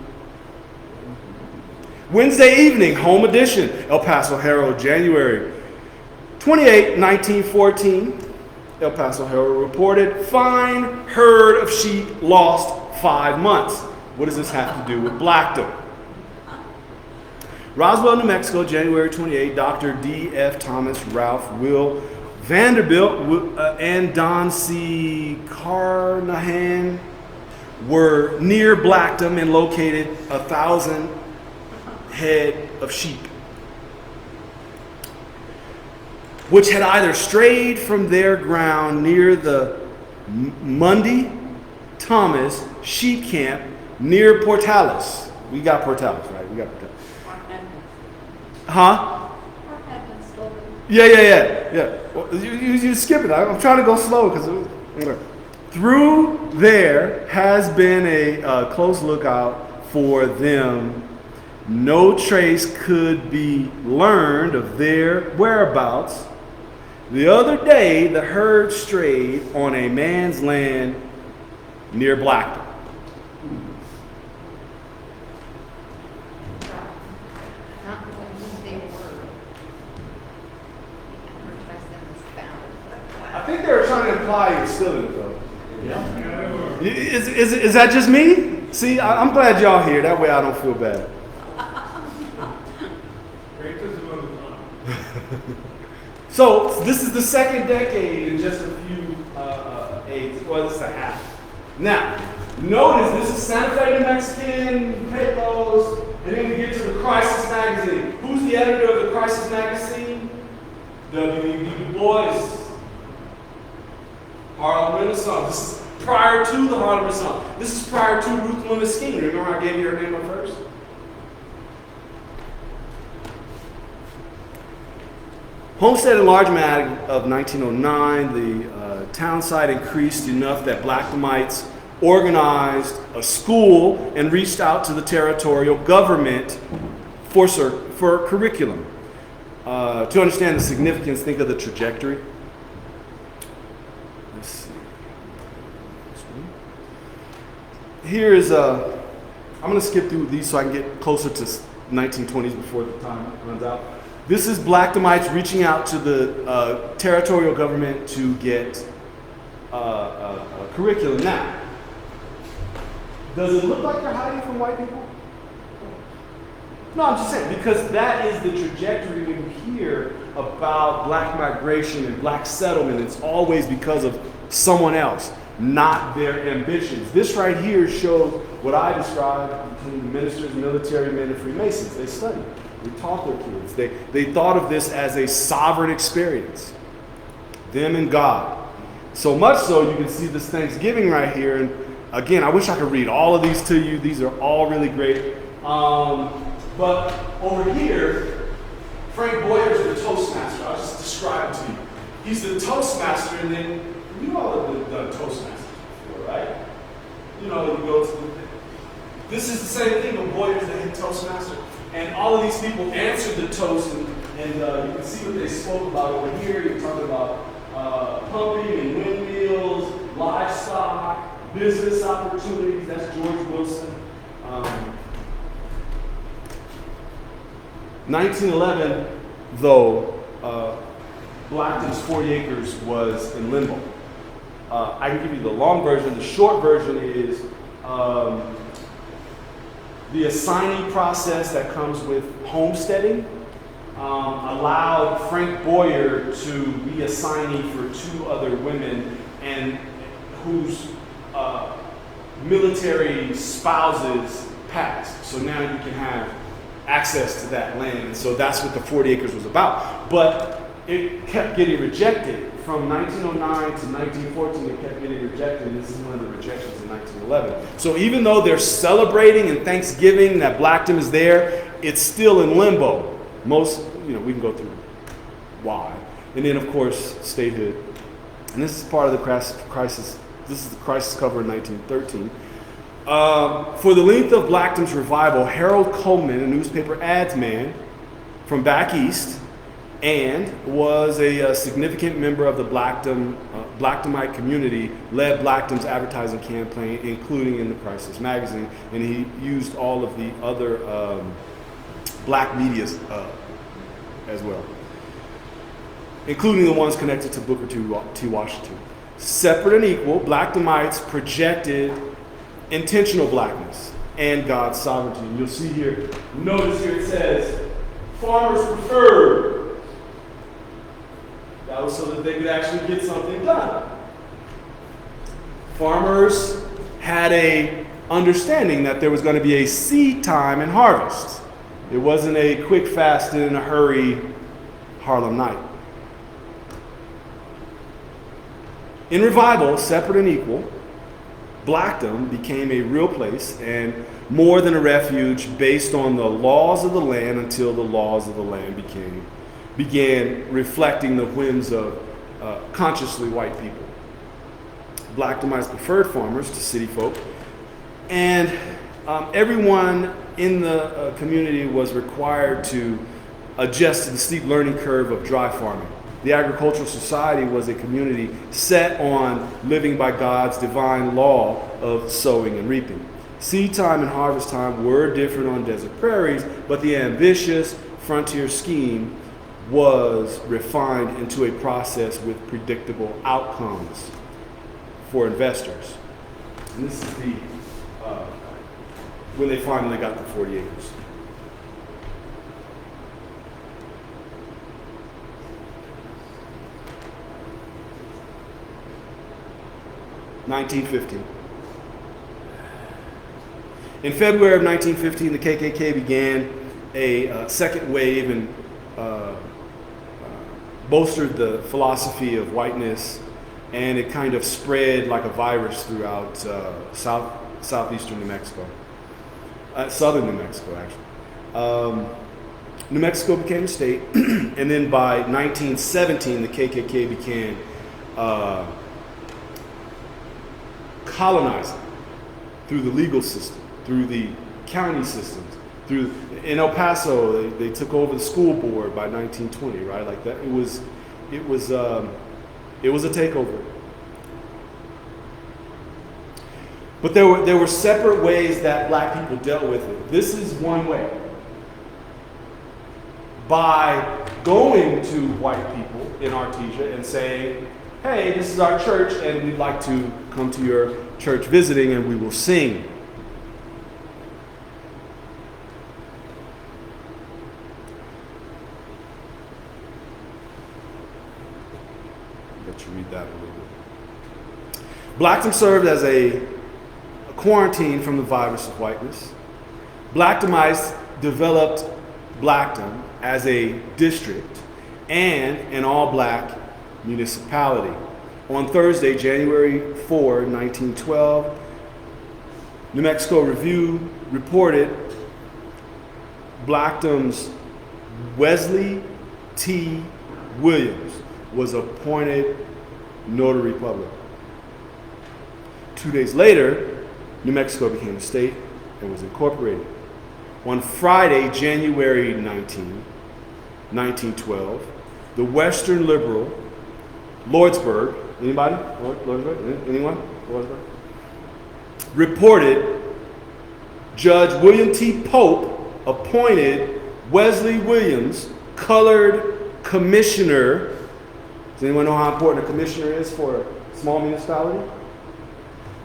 Wednesday evening, home edition, El Paso Herald, January 28, 1914. El Paso Herald reported, fine herd of sheep lost 5 months. What does this have to do with Blackdom? Roswell, New Mexico, January 28, Dr. D.F. Thomas, Ralph, Will Vanderbilt, and Don C. Carnahan were near Blackdom and located 1,000 head of sheep, which had either strayed from their ground near the Mundy Thomas sheep camp near Portales. We got Portales, right? We got Portales. Huh? Yeah. Well, you skip it. I'm trying to go slow because through there has been a close lookout for them. No trace could be learned of their whereabouts. The other day, the herd strayed on a man's land near Blackdom. I think they were trying to imply you're still in it, though. Yeah. Is that just me? See, I'm glad y'all here. That way I don't feel bad. So this is the second decade in just a few aids. Well, this is a half. Now, notice this is Santa Fe, New Mexican papers, and then we get to the Crisis magazine. Who's the editor of the Crisis magazine? W.E.B. Du Bois. Harlem Renaissance. This is prior to the Harlem Renaissance. This is prior to Ruth Loomis King. Remember I gave you her name up first? Homestead Enlargement Act of 1909, the town site increased enough that Blackdomites organized a school and reached out to the territorial government for curriculum. To understand the significance, think of the trajectory. Let's see. Here is I'm going to skip through these so I can get closer to 1920s before the time runs out. This is Blackdomites reaching out to the territorial government to get a curriculum. Now, does it look like they're hiding from white people? No, I'm just saying, because that is the trajectory when you hear about black migration and black settlement. It's always because of someone else, not their ambitions. This right here shows what I described between ministers, military men, and Freemasons. They studied. They taught their kids. They thought of this as a sovereign experience, them and God. So much so you can see this Thanksgiving right here. And again, I wish I could read all of these to you. These are all really great. But over here, Frank Boyer is the Toastmaster. I'll just describe it to you. He's the Toastmaster, and then you all have done Toastmasters before, right? You know, you go to this is the same thing, but Boyer's the head Toastmaster. And all of these people answered the toast, and you can see what they spoke about over here. You're talking about pumping and windmills, livestock, business opportunities. That's George Wilson. 1911, though, Blackdom's 40 acres was in limbo. I can give you the long version. The short version is the assigning process that comes with homesteading allowed Frank Boyer to be assignee for 2 other women and whose military spouses passed. So now you can have access to that land. And so that's what the 40 acres was about. But it kept getting rejected. From 1909 to 1914, it kept getting rejected. And this is one of the rejections in 1911. So even though they're celebrating and Thanksgiving that Blackdom is there, it's still in limbo. Most, we can go through why. And then, of course, statehood. And this is part of the crisis. This is the crisis cover in 1913. For the length of Blackdom's revival, Harold Coleman, a newspaper ads man from back east, and was a significant member of the Blackdomite community, led Blackdom's advertising campaign, including in the Crisis magazine, and he used all of the other black media as well, including the ones connected to Booker T. Washington. Separate and equal, Blackdomites projected intentional blackness and God's sovereignty. And you'll see here, notice here it says, farmers preferred. That was so that they could actually get something done. Farmers had a understanding that there was going to be a seed time and harvest. It wasn't a quick, fast, and in a hurry Harlem night. In revival, separate and equal, Blackdom became a real place and more than a refuge based on the laws of the land until the laws of the land began reflecting the whims of consciously white people. Blackdomites preferred farmers to city folk, and everyone in the community was required to adjust to the steep learning curve of dry farming. The agricultural society was a community set on living by God's divine law of sowing and reaping. Seed time and harvest time were different on desert prairies, but the ambitious frontier scheme was refined into a process with predictable outcomes for investors. And this is the when they finally got the 40 acres. (1915). In February of 1915, the KKK began a second wave and bolstered the philosophy of whiteness, and it kind of spread like a virus throughout southeastern New Mexico. Southern New Mexico, actually. New Mexico became a state, and then by 1917, the KKK began colonizing through the legal system, through the county systems, in El Paso, they took over the school board by 1920, right? Like that, it was a takeover. But there were separate ways that black people dealt with it. This is one way. By going to white people in Artesia and saying, hey, this is our church and we'd like to come to your church visiting and we will sing. I'll let you read that a little bit. Blackdom served as a quarantine from the virus of whiteness. Blackdomites developed Blackdom as a district and an all-black municipality. On Thursday, January 4, 1912, New Mexico Review reported Blackdom's Wesley T. Williams was appointed notary public. 2 days later, New Mexico became a state and was incorporated. On Friday, January 19, 1912, the Western liberal Lordsburg, anybody? Lordsburg? Anyone? Lordsburg? Reported Judge William T. Pope appointed Wesley Williams colored commissioner. Does anyone know how important a commissioner is for a small municipality?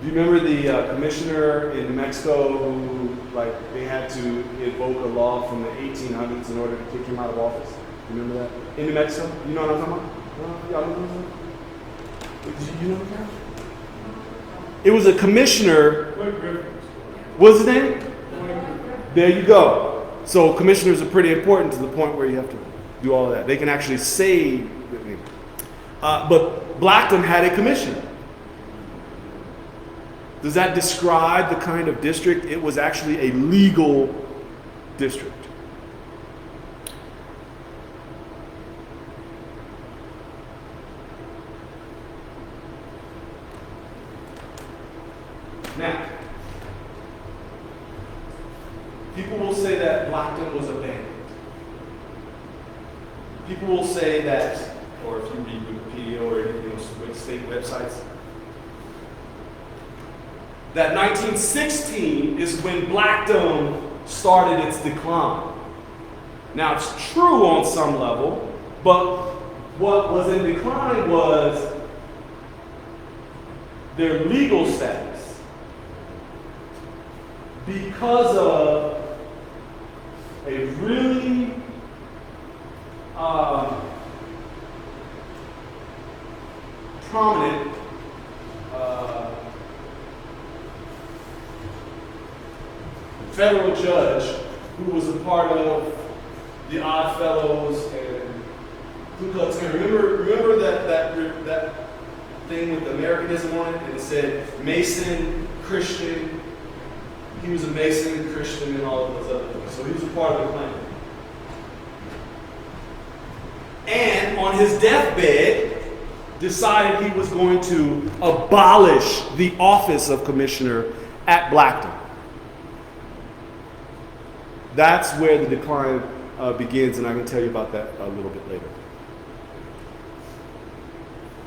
Do you remember the commissioner in New Mexico who, like, they had to invoke a law from the 1800s in order to kick him out of office? You remember that? In New Mexico? You know what I'm talking about? Y'all know what I'm talking about? You know what I'm talking about? It was a commissioner. What's his name? There you go. So commissioners are pretty important to the point where you have to do all of that. They can actually say, but Blackdom had a commissioner. Does that describe the kind of district? It was actually a legal district. Now, people will say that Blackdom was abandoned. People will say that, or if you read Wikipedia or anything else with state websites, that 1916 is when Blackdom started its decline. Now, it's true on some level, but what was in decline was their legal status because of a really prominent federal judge who was a part of the Odd Fellows and Ku Klux Klan. Remember that thing with Americanism on it, and it said Mason, Christian. He was a Mason, Christian, and all of those other things. So he was a part of the Klan. And on his deathbed, decided he was going to abolish the office of commissioner at Blackdom. That's where the decline begins, and I can tell you about that a little bit later.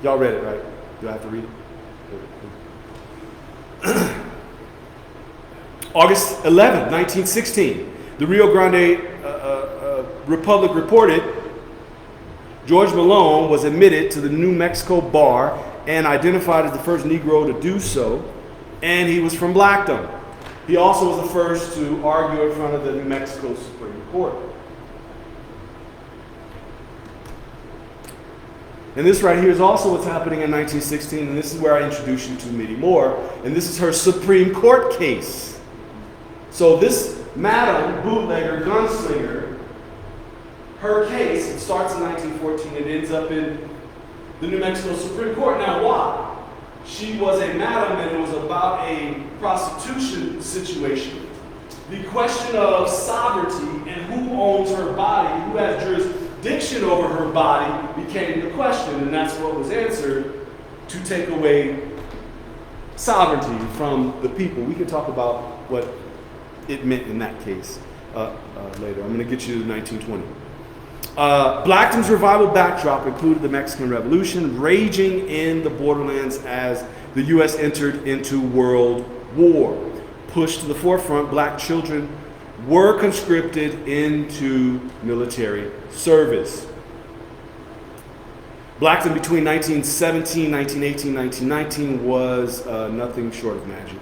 Y'all read it, right? Do I have to read it? August 11th, 1916, the Rio Grande Republic reported George Malone was admitted to the New Mexico bar and identified as the first Negro to do so, and he was from Blackdom. He also was the first to argue in front of the New Mexico Supreme Court. And this right here is also what's happening in 1916, and this is where I introduce you to Mittie Moore, and this is her Supreme Court case. So this madam, bootlegger, gunslinger, her case, it starts in 1914, it ends up in the New Mexico Supreme Court. Now why? She was a madam and it was about a prostitution situation. The question of sovereignty and who owns her body, who has jurisdiction over her body, became the question, and that's what was answered, to take away sovereignty from the people. We can talk about what it meant in that case later. I'm going to get you to 1920. Blackdom's revival backdrop included the Mexican Revolution raging in the borderlands as the U.S. entered into World War. Pushed to the forefront, black children were conscripted into military service. Blackdom between 1917, 1918, 1919 was nothing short of magic.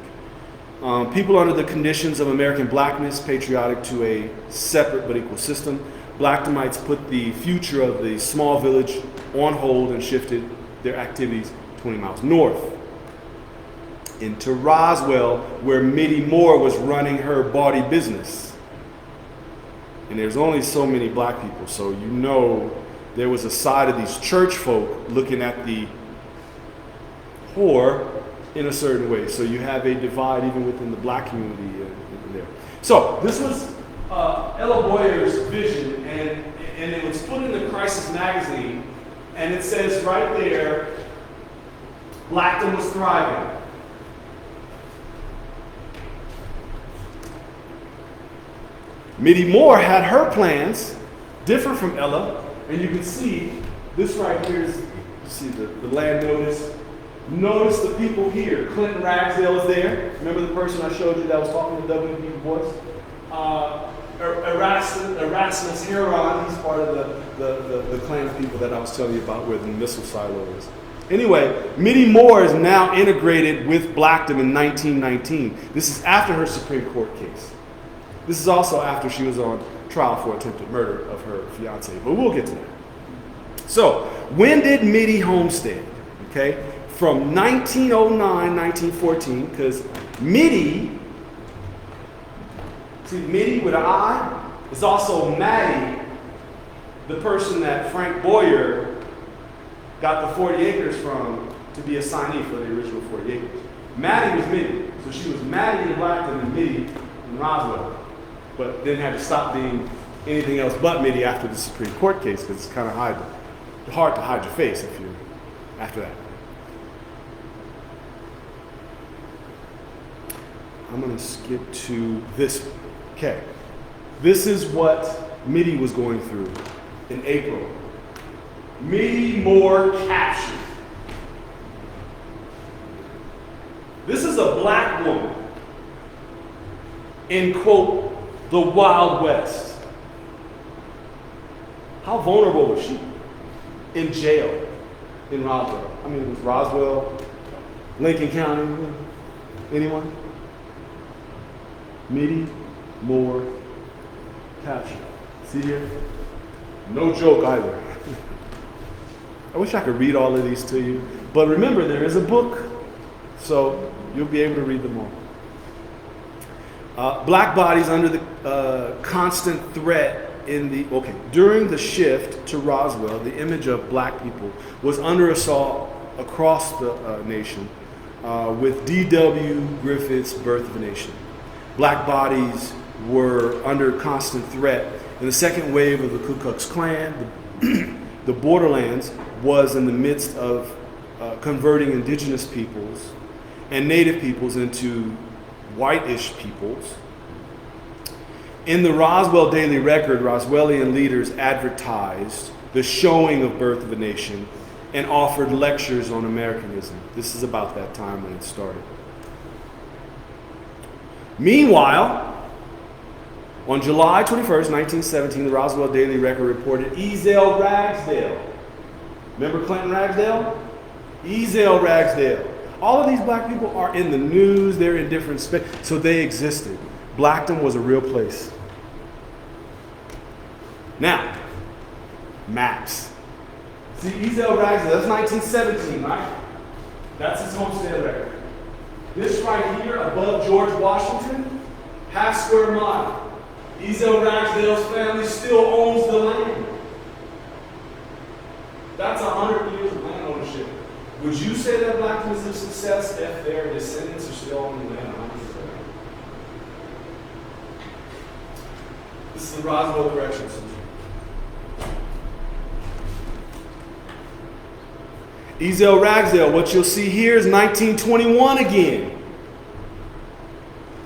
People under the conditions of American blackness, patriotic to a separate but equal system, Blackdomites put the future of the small village on hold and shifted their activities 20 miles north into Roswell, where Mittie Moore was running her bawdy business. And there's only so many black people, so you know there was a side of these church folk looking at the whore in a certain way. So you have a divide even within the black community there. So this was Ella Boyer's vision, and it was put in the Crisis magazine, and it says right there, Blackdom was thriving. Mittie Moore had her plans, different from Ella, and you can see this right here is, you see the land notice. Notice the people here. Clinton Ragsdale is there. Remember the person I showed you that was talking to W.E. Du Bois? Erasmus Heron, he's part of the Klan people that I was telling you about where the missile silo is. Anyway, Mittie Moore is now integrated with Blackdom in 1919. This is after her Supreme Court case. This is also after she was on trial for attempted murder of her fiance, but we'll get to that. So, when did Mittie homestead? Okay, from 1909, 1914, because Mittie, see Mittie with an I, is also Maddie, the person that Frank Boyer got the 40 acres from to be a signee for the original 40 acres. Maddie was Mittie, so she was Maddie in Blackdom and Mittie in Roswell, but then had to stop being anything else but Mittie after the Supreme Court case, because it's kind of hard to hide your face if you're after that. I'm going to skip to this. Okay. This is what Mittie was going through in April. Mittie Moore captured. This is a black woman in, quote, the Wild West. How vulnerable was she? In jail in Roswell. I mean, it was Roswell, Lincoln County. Anyone? Mittie Moore captured. See here? No joke either. I wish I could read all of these to you. But remember, there is a book, so you'll be able to read them Black bodies under the constant threat during the shift to Roswell, the image of black people was under assault across the nation with D.W. Griffith's Birth of a Nation. Black bodies were under constant threat. In the second wave of the Ku Klux Klan, the borderlands was in the midst of converting indigenous peoples and native peoples into whitish peoples. In the Roswell Daily Record, Roswellian leaders advertised the showing of Birth of a Nation and offered lectures on Americanism. This is about that time when it started. Meanwhile, on July 21st, 1917, the Roswell Daily Record reported Ezel Ragsdale. Remember Clinton Ragsdale? Ezel Ragsdale. All of these black people are in the news, they're in different spaces, so they existed. Blackdom was a real place. Now, maps. See, Ezel Ragsdale, that's 1917, right? That's his homestead record. This right here above George Washington, half square mile. Ezel Ragsdale's family still owns the land. That's 100 years of land ownership. Would you say that Blackdom is a success if their descendants are still owning the land 100%? This is the Roswell Correction Center. Ezel Ragsdale, what you'll see here is 1921 again.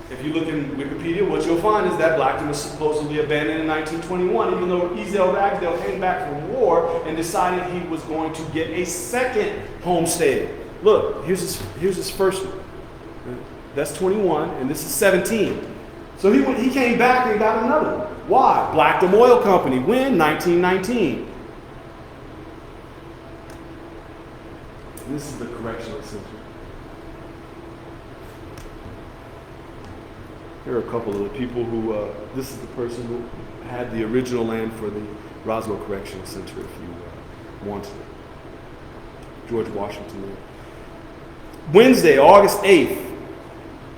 If you look in Wikipedia, what you'll find is that Blackdom was supposedly abandoned in 1921, even though Ezel Ragsdale came back from war and decided he was going to get a second homestead. Look, here's his first one. That's 21, and this is 17. So he came back and got another one. Why? Blackdom Oil Company. When? 1919. This is the correctional center. Here are a couple of the people who, this is the person who had the original land for the Roswell Correctional Center, if you wanted it. George Washington. Wednesday, August 8th,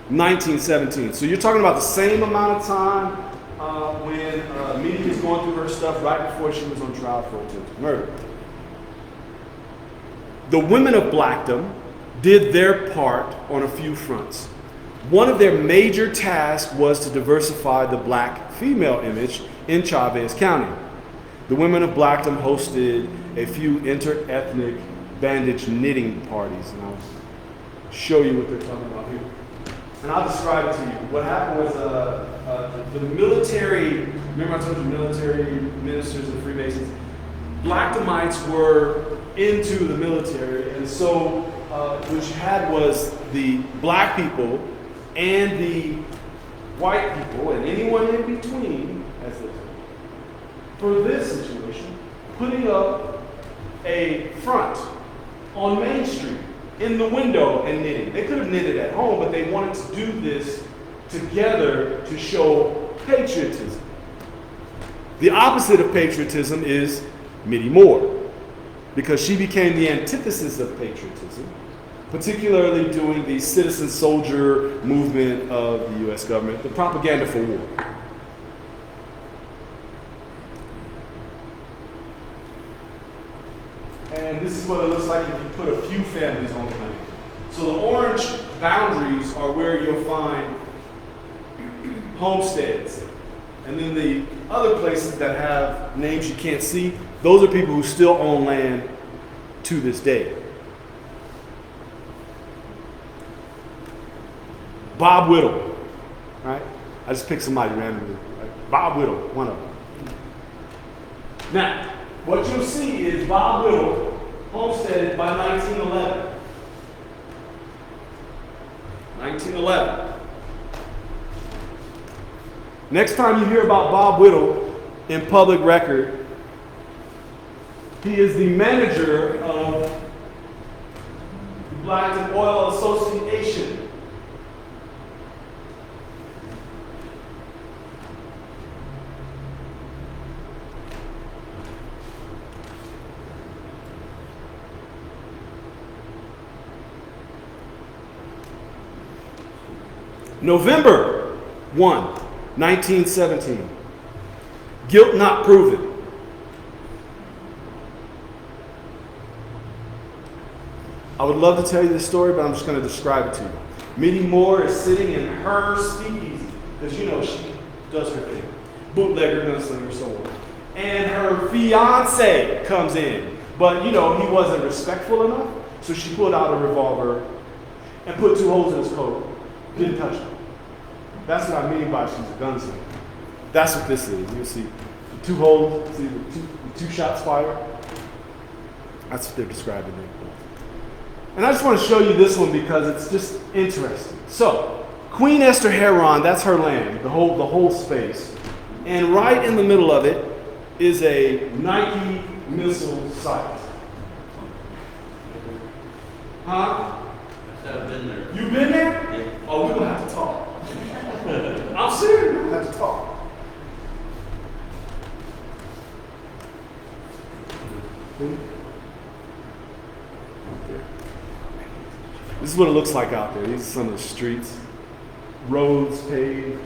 1917. So you're talking about the same amount of time when Mimi was going through her stuff right before she was on trial for attempted murder. The women of Blackdom did their part on a few fronts. One of their major tasks was to diversify the black female image in Chavez County. The women of Blackdom hosted a few inter-ethnic bandage knitting parties, and I'll show you what they're talking about here. And I'll describe it to you. What happened was the military, remember I told you military ministers and Freemasons, Blackdomites were into the military, and so what you had was the black people and the white people, and anyone in between, as they for this situation, putting up a front on Main Street in the window and knitting. They could have knitted at home, but they wanted to do this together to show patriotism. The opposite of patriotism is Mittie Moore, because she became the antithesis of patriotism, particularly during the citizen soldier movement of the U.S. government, the propaganda for war. And this is what it looks like if you put a few families on the land. So the orange boundaries are where you'll find homesteads. And then the other places that have names you can't see, those are people who still own land to this day. Bob Whittle, right? I just picked somebody randomly. Right? Bob Whittle, one of them. Now, what you'll see is Bob Whittle homesteaded by 1911. 1911. Next time you hear about Bob Whittle in public record, he is the manager of the Blackdom Oil Association. November 1, 1917. Guilt not proven. I would love to tell you this story, but I'm just going to describe it to you. Mittie Moore is sitting in her speakeasy, because you know she does her thing. Bootlegger, gunslinger, so on. And her fiance comes in, but you know, he wasn't respectful enough, so she pulled out a revolver and put 2 holes in his coat. Didn't touch him. That's what I mean by she's a gunslinger. That's what this is. You'll see 2 holes, see the two shots fired. That's what they're describing there. And I just want to show you this one because it's just interesting. So, Queen Esther Heron, that's her land, the whole space. And right in the middle of it is a Nike missile site. Huh? I've been there. You been there? Yeah. Oh, we're going to have to talk. I'm serious, we're going to have to talk. This is what it looks like out there. These are some of the streets. Roads paved.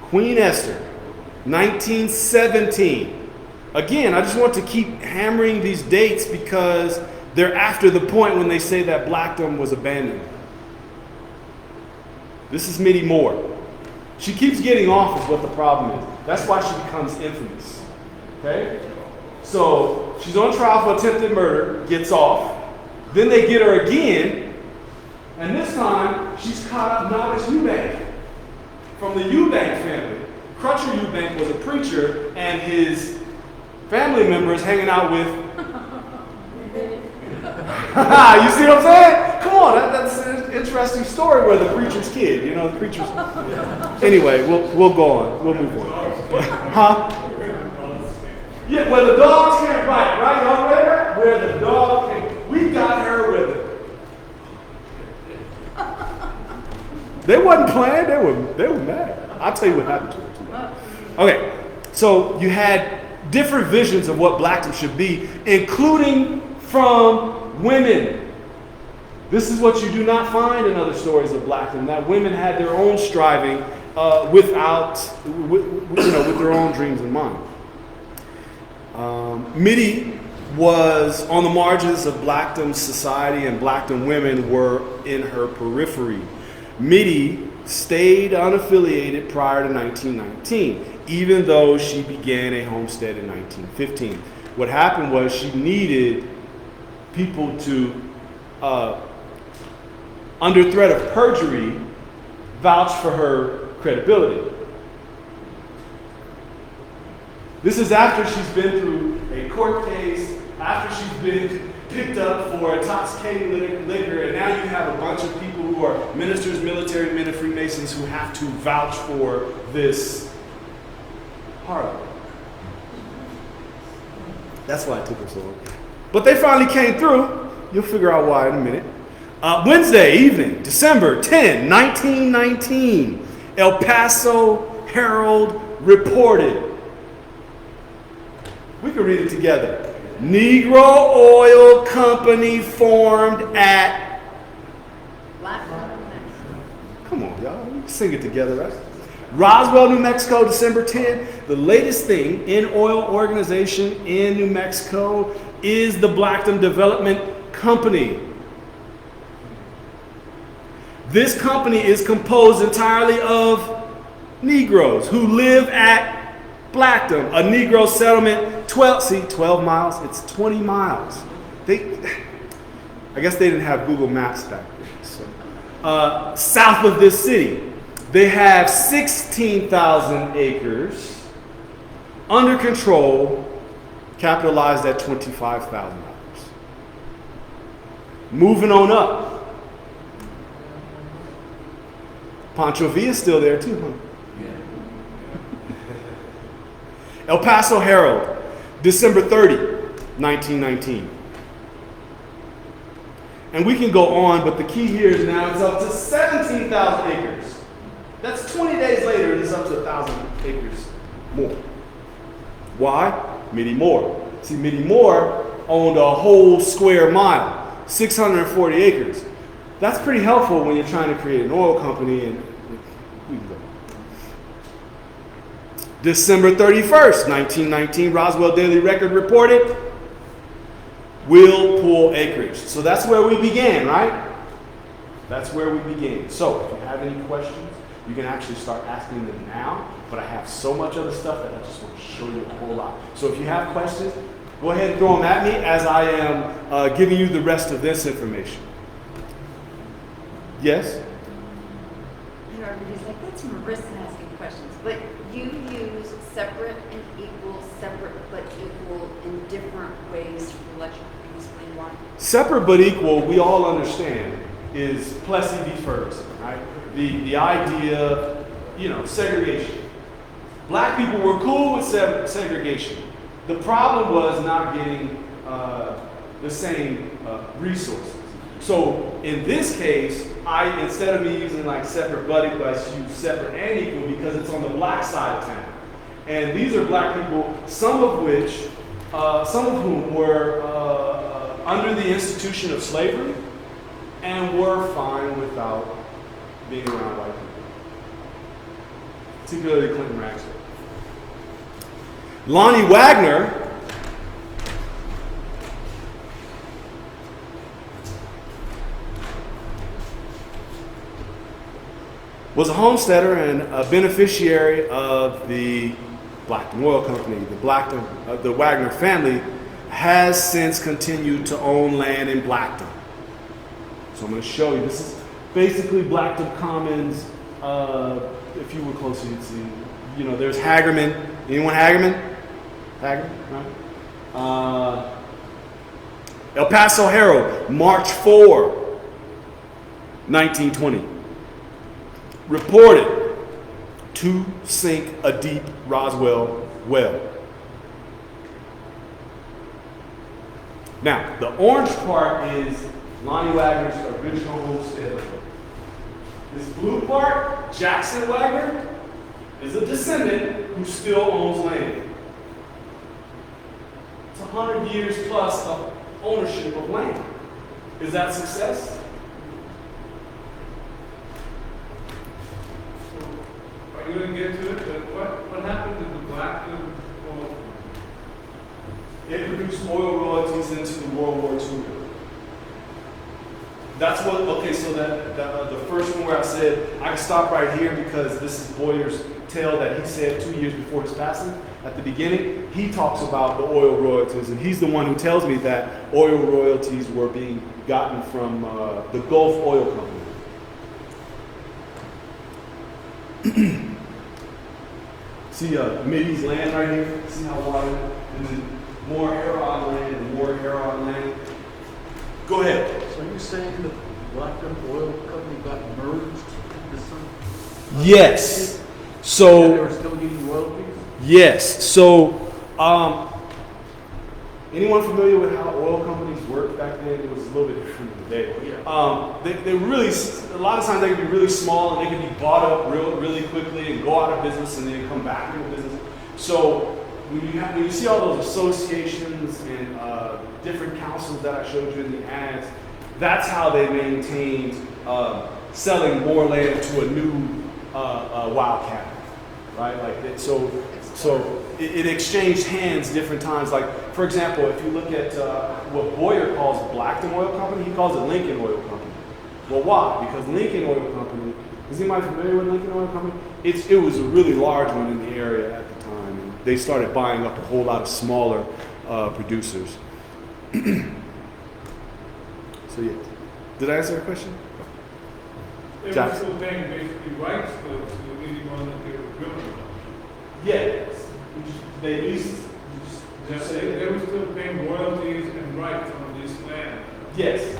Queen Esther, 1917. Again, I just want to keep hammering these dates because they're after the point when they say that Blackdom was abandoned. This is Mittie Moore. She keeps getting off is what the problem is. That's why she becomes infamous. Okay? So she's on trial for attempted murder, gets off. Then they get her again, and this time she's caught up now as Eubank. From the Eubank family. Crutcher Eubank was a preacher, and his family members hanging out with. You see what I'm saying? Come on, that's an interesting story where the preacher's kid, you know, the preacher's. Anyway, we'll go on. We'll move on. Huh? Yeah, where the dogs can't bite, right? Y'all read that? Where the dog can. We got her with it. They wasn't playing. They were mad. I'll tell you what happened to her. Okay, so you had different visions of what Blackdom should be, including from women. This is what you do not find in other stories of Blackdom, that women had their own striving with their own dreams in mind. Mittie was on the margins of Blackdom's society, and Blackdom women were in her periphery. Mittie stayed unaffiliated prior to 1919, even though she began a homestead in 1915. What happened was she needed people to, under threat of perjury, vouch for her credibility. This is after she's been through a court case, after she's been picked up for intoxicating liquor, and now you have a bunch of people who are ministers, military men, and Freemasons who have to vouch for this harlot. That's why it took her so long. But they finally came through. You'll figure out why in a minute. Wednesday evening, December 10, 1919, El Paso Herald reported. We can read it together. Negro Oil Company formed at. Come on, y'all. We can sing it together, right? Roswell, New Mexico, December 10. The latest thing in oil organization in New Mexico is the Blackdom Development Company. This company is composed entirely of Negroes who live at Blackdom, a Negro settlement, 12 miles, it's 20 miles. I guess they didn't have Google Maps back then. So. South of this city, they have 16,000 acres under control, capitalized at $25,000. Moving on up. Pancho Villa's still there too, huh? El Paso Herald, December 30, 1919. And we can go on, but the key here is now it's up to 17,000 acres. That's 20 days later, and it's up to 1,000 acres more. Why? Mittie Moore. See, Mittie Moore owned a whole square mile. 640 acres. That's pretty helpful when you're trying to create an oil company. And we can go. December 31st, 1919, Roswell Daily Record reported will pool acreage. So that's where we began, right? That's where we began. So if you have any questions, you can actually start asking them now. But I have so much other stuff that I just want to show you a whole lot. So if you have questions, go ahead and throw them at me as I am giving you the rest of this information. Yes? You know, everybody's like, that's Marissa asking questions. But you use separate and equal, separate but equal in different ways for lecture. Can you explain why? Separate but equal, we all understand, is Plessy v. Ferguson, right? The idea, segregation. Black people were cool with segregation. The problem was not getting the same resources. So in this case, instead of me using like separate but equal, I use separate and equal because it's on the black side of town. And these are black people, some of whom were under the institution of slavery and were fine without being around white people. Particularly Clinton Raxford. Lonnie Wagner was a homesteader and a beneficiary of the Blackdom Oil Company. The Wagner family has since continued to own land in Blackdom. So I'm going to show you. This is basically Blackdom Commons. If you were closer, you'd see. There's Hagerman. Anyone Hagerman? Hagerman, right? El Paso Herald, March 4, 1920. Reported to sink a deep Roswell well. Now, the orange part is Lonnie Wagner's original homestead. This blue part, Jackson Wagner, is a descendant who still owns land. It's 100 years plus of ownership of land. Is that success? Are you going to get to it? What happened to the Blackdom oil? It produced oil royalties into the World War II. That's what, okay, so that the first one where I said, I can stop right here because this is Boyer's tale that he said 2 years before his passing. At the beginning, he talks about the oil royalties, and he's the one who tells me that oil royalties were being gotten from the Gulf Oil Company. See Middy's land right here? See how water, and then more Huron land and more Huron land. Go ahead. So are you saying the Blackdom Oil Company got merged into some? Yes. And they So were still getting royalties? yes. So anyone familiar with how oil companies worked back then? It was a little bit different today. They really, a lot of times they could be really small and they could be bought up really quickly and go out of business and then come back into business. So when you see all those associations and different councils that I showed you in the ads, that's how they maintained selling more land to a new wildcat, right? Like it exchanged hands different times. Like, for example, if you look at what Boyer calls Blackdom Oil Company, he calls it Lincoln Oil Company. Well, why? Because Lincoln Oil Company, is anybody familiar with Lincoln Oil Company? It was a really large one in the area at the time. And they started buying up a whole lot of smaller producers. So yeah, did I answer your question? They were still paying basically rights to anyone that they were drilling. Yes. They used. They were still paying royalties and rights on this land. Yes.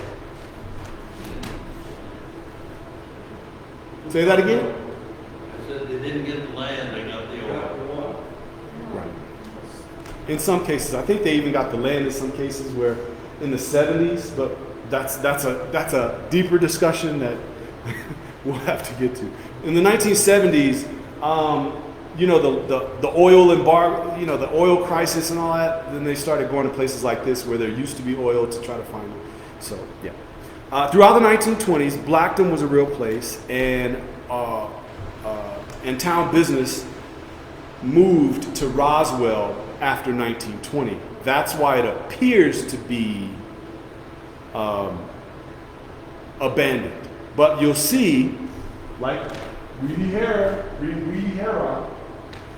Say that again? I said they didn't get the land, they got the oil. Right. In some cases, I think they even got the land in some cases where in the 70s, but that's a deeper discussion that we'll have to get to. In the 1970s, the oil embargo, the oil crisis and all that, then they started going to places like this where there used to be oil to try to find it. So, yeah. Throughout the 1920s, Blackdom was a real place, and town business moved to Roswell after 1920. That's why it appears to be abandoned. But you'll see, like Reedy Heron,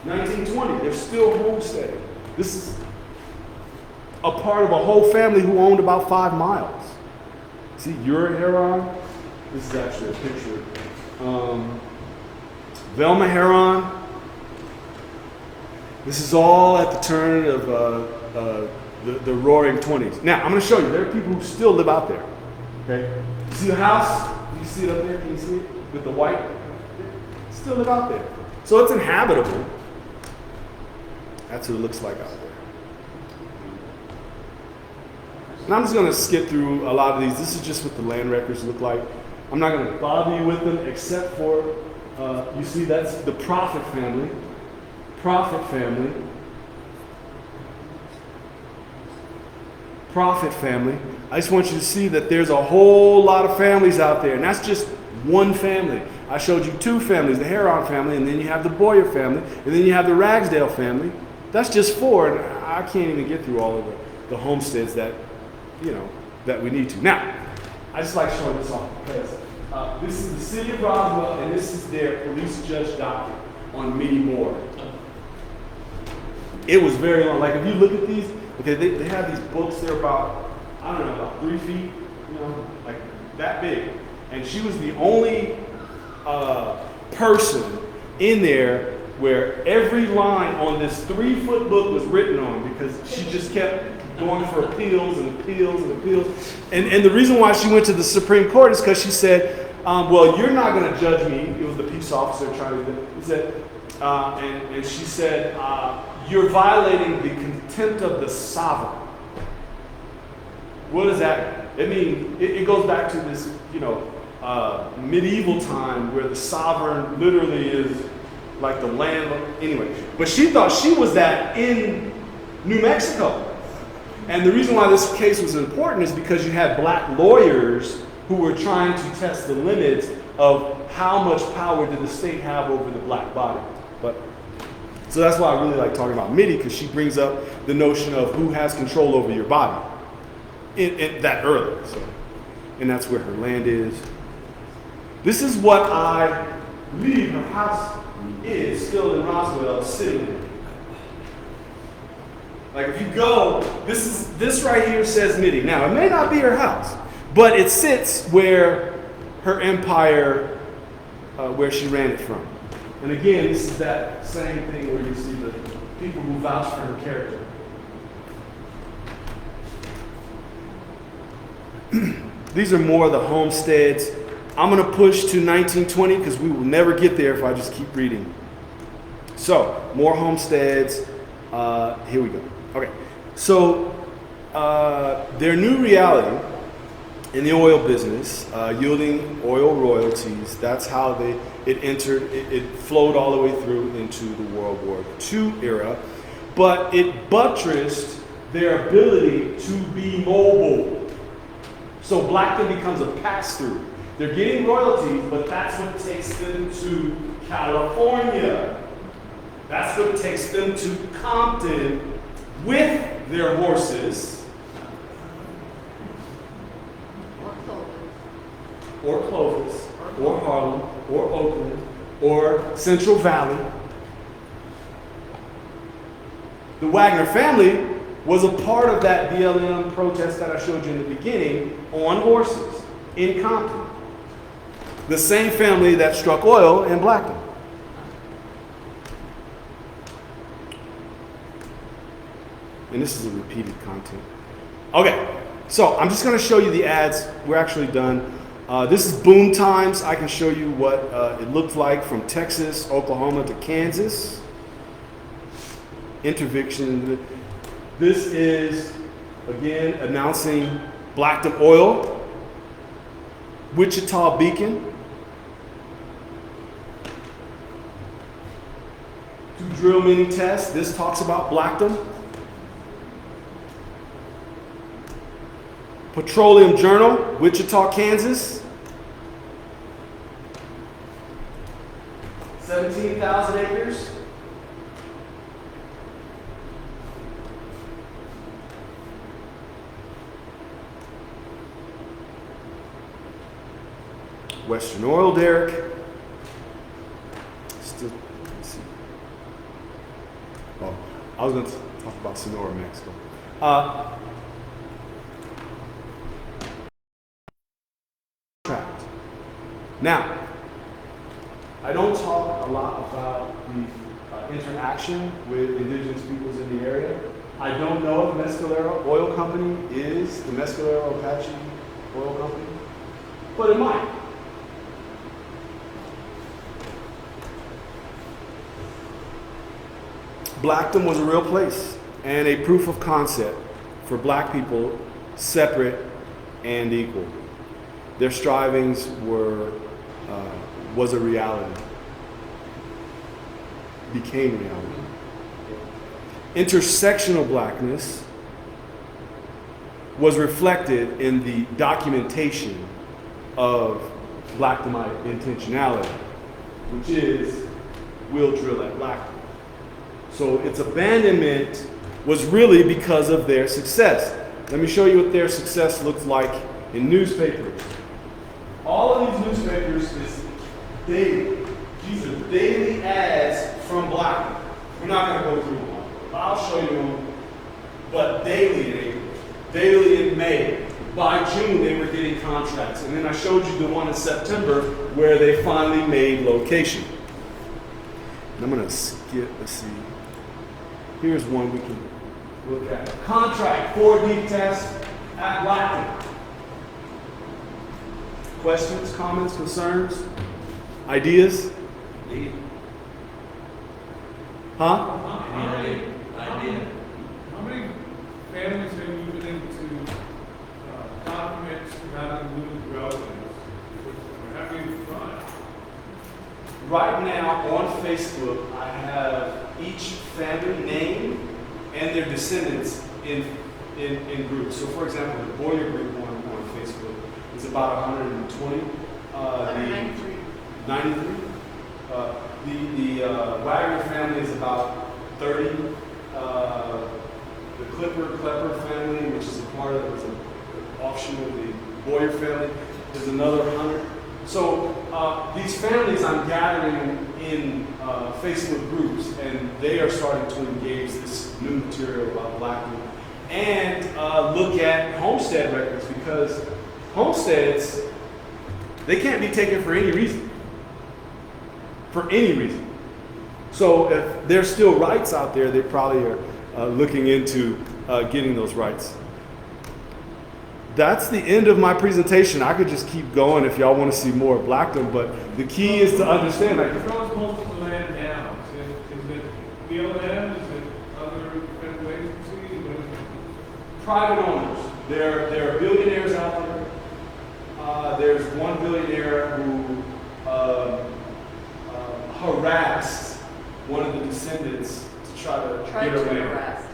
1920, they're still homesteading. This is a part of a whole family who owned about 5 miles. See, you're a Heron. This is actually a picture. Velma Heron. This is all at the turn of the roaring 20s. Now, I'm going to show you. There are people who still live out there. Okay? You see the house? You see it up there? Can you see it? With the white? Still live out there. So it's inhabitable. That's what it looks like out there. And I'm just going to skip through a lot of these. This is just what the land records look like. I'm not going to bother you with them except for, you see that's the Prophet family. Prophet family. Prophet family. I just want you to see that there's a whole lot of families out there, and that's just one family. I showed you 2 families, the Heron family, and then you have the Boyer family, and then you have the Ragsdale family. That's just 4, and I can't even get through all of the homesteads that, that we need to. Now, I just like showing this off because this is the city of Roswell, and this is their police judge docket on Minnie Moore. It was very long. Like if you look at these, okay, they have these books. They're about, I don't know, about 3 feet, like that big. And she was the only person in there where every line on this 3-foot book was written on because she just kept going for appeals and appeals and appeals. And the reason why she went to the Supreme Court is because she said, well, you're not going to judge me. It was the peace officer trying to do it. He said, and she said, you're violating the contempt of the sovereign. What does that mean? I mean, it goes back to this, medieval time where the sovereign literally is like the land. Anyway, but she thought she was that in New Mexico. And the reason why this case was important is because you had black lawyers who were trying to test the limits of how much power did the state have over the black body. So that's why I really like talking about Mitty, because she brings up the notion of who has control over your body in that early. So, and that's where her land is. This is what I believe her house is, still in Roswell, sitting in. Like if you go, this right here says Mitty. Now it may not be her house, but it sits where her empire, where she ran it from. And again, this is that same thing where you see the people who vouch for her character. These are more of the homesteads. I'm going to push to 1920 because we will never get there if I just keep reading. So, more homesteads. Here we go. Okay. So, their new reality in the oil business, yielding oil royalties, that's how it flowed all the way through into the World War II era, but it buttressed their ability to be mobile. So Blackdom becomes a pass-through. They're getting royalties, but that's what takes them to California. That's what takes them to Compton with their horses. Or Clovis, or Harlem, or Oakland, or Central Valley. The Wagner family was a part of that BLM protest that I showed you in the beginning on horses in Compton. The same family that struck oil in Blackdom. And this is a repeated content. Okay, so I'm just going to show you the ads. We're actually done. This is Boom Times. I can show you what it looked like from Texas, Oklahoma to Kansas. Interdiction. This is, again, announcing Blackdom Oil. Wichita Beacon. To drill mini tests. This talks about Blackdom. Petroleum Journal, Wichita, Kansas. 17,000 acres. Western Oil Derrick. Still, let's see. Oh, I was going to talk about Sonora, Mexico. Tract. Now, I don't talk a lot about the interaction with indigenous peoples in the area. I don't know if Mescalero Oil Company is the Mescalero Apache Oil Company, but it might. Blackdom was a real place and a proof of concept for black people, separate and equal. Their strivings was a reality, became reality. Intersectional blackness was reflected in the documentation of Blackdomite intentionality, which is, we'll drill at Blackdom. So its abandonment was really because of their success. Let me show you what their success looks like in newspapers. All of these newspapers is daily. These are daily ads from Blackdom. We're not going to go through them all, but I'll show you them. But daily in April, daily in May. By June, they were getting contracts. And then I showed you the one in September where they finally made location. And I'm going to skip, let's see. Here's one we can look at. Contract 4D test at Blackdom. Questions, comments, concerns, ideas? Huh? How many families have you been into documents not including relatives? How many you find? Right now on Facebook, I have each family name and their descendants in groups. So for example, the Boyer group on Facebook is about 120. 93. 93. The Wagner family is about 30. The Klepper family, which is a part of, it's an offshoot of the Boyer family, is another 100. So these families I'm gathering in Facebook groups, and they are starting to engage this new material about Blackdom and look at homestead records, because homesteads, they can't be taken for any reason. For any reason. So if there's still rights out there, they probably are looking into getting those rights. That's the end of my presentation. I could just keep going if y'all want to see more of Blackdom, but the key is to understand. Like, Who's most of the land now? Is it BLM? Is it other federal agencies? What is it? private owners. There are billionaires out there. There's one billionaire who harassed one of the descendants to try to get her land. Harass.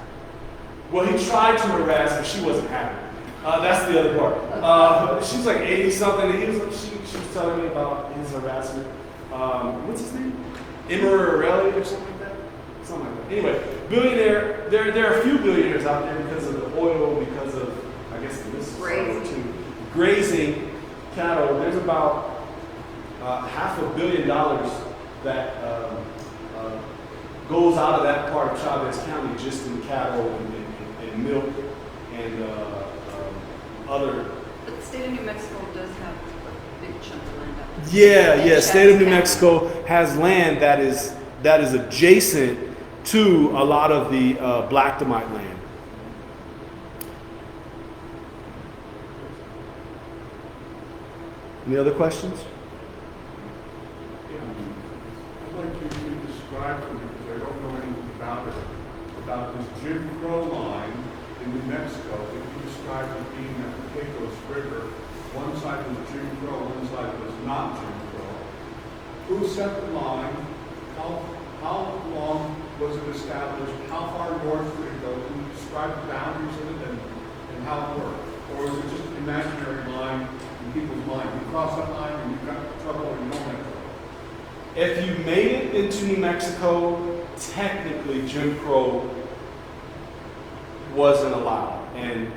Well, he tried to harass, but she wasn't happy. That's the other part. She was like 80 something, and she was telling me about his harassment. What's his name? Emerelli or something like that? Something like that. Anyway, billionaire, there are a few billionaires out there because of the oil, because of, I guess, this too. Grazing cattle. There's about $500 million that goes out of that part of Chavez County just in cattle and milk and other. But the state of New Mexico does have a big chunk of land up Yeah. there. And State of New County. Mexico has land that is adjacent to a lot of the Blackdomite land. Any other questions? Yeah, I'd like you to describe to me, because I don't know anything about this Jim Crow line in New Mexico. If you describe it being at the Pecos River, one side was Jim Crow, one side was not Jim Crow. Who set the line? How long was it established? How far north did it go? Can you describe the boundaries of it and how it worked? Or is it just people's mind? You cross that line and you've got trouble or you don't have trouble. If you made it into New Mexico, technically Jim Crow wasn't allowed, and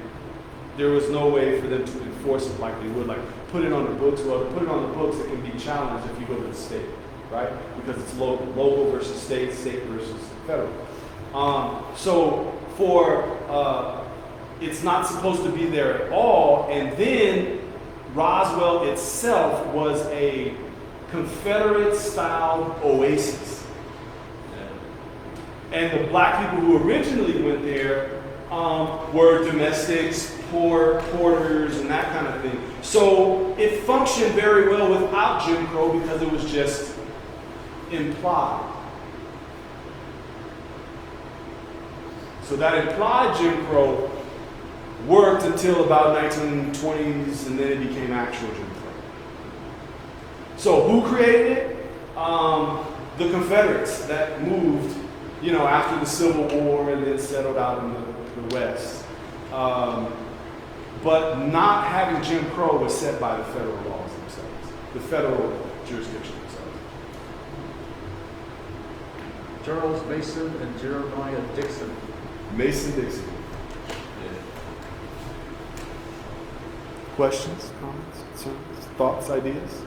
there was no way for them to enforce it like they would, like put it on the books. Well, to put it on the books, it can be challenged if you go to the state, right? Because it's local versus state versus federal. So it's not supposed to be there at all. And then Roswell itself was a Confederate-style oasis. And the black people who originally went there were domestics, porters, and that kind of thing. So it functioned very well without Jim Crow because it was just implied. So that implied Jim Crow worked until about 1920s, and then it became actual Jim Crow. So who created it? The Confederates that moved, after the Civil War and then settled out in the West. But not having Jim Crow was set by the federal laws themselves, the federal jurisdiction themselves. Charles Mason and Jeremiah Dixon. Mason-Dixon. Questions, comments, concerns, thoughts, ideas?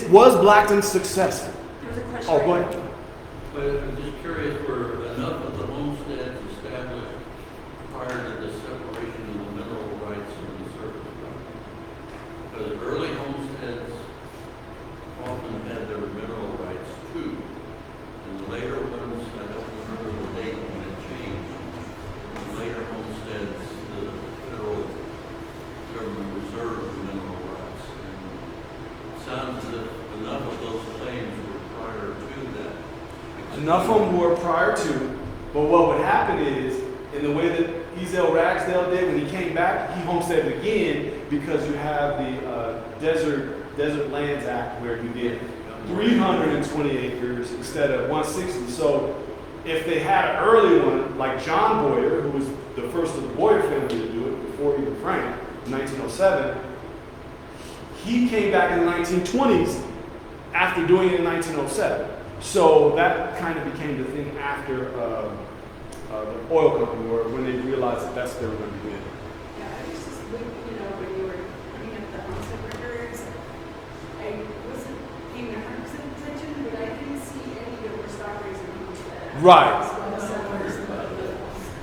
Was Blackdom successful? There was a question. Oh, go ahead. But I'm just curious, were enough of the homesteads established prior to the separation of the mineral rights and the surface property? Because early homesteads often had their mineral rights too. And the later ones, I don't remember the date when it changed. The later homesteads, the federal government reserved the mineral rights. And it sounds as if enough of those claims were prior to that. Enough of them were prior to, but what would happen is, in the way that Ezel Ragsdale did when he came back, he homesteaded again because you have the Desert Lands Act where you did 320 acres instead of 160. So if they had an early one, like John Boyer, who was the first of the Boyer family to do it before even Frank, in 1907, he came back in the 1920s after doing it in 1907. So that kind of became the thing after the oil company, or when they realized that that's what they were going to be doing. Yeah, I was just, when you were bringing up the homestead records, I wasn't paying 100% attention, but I didn't see any that were stock raising homestead. Right.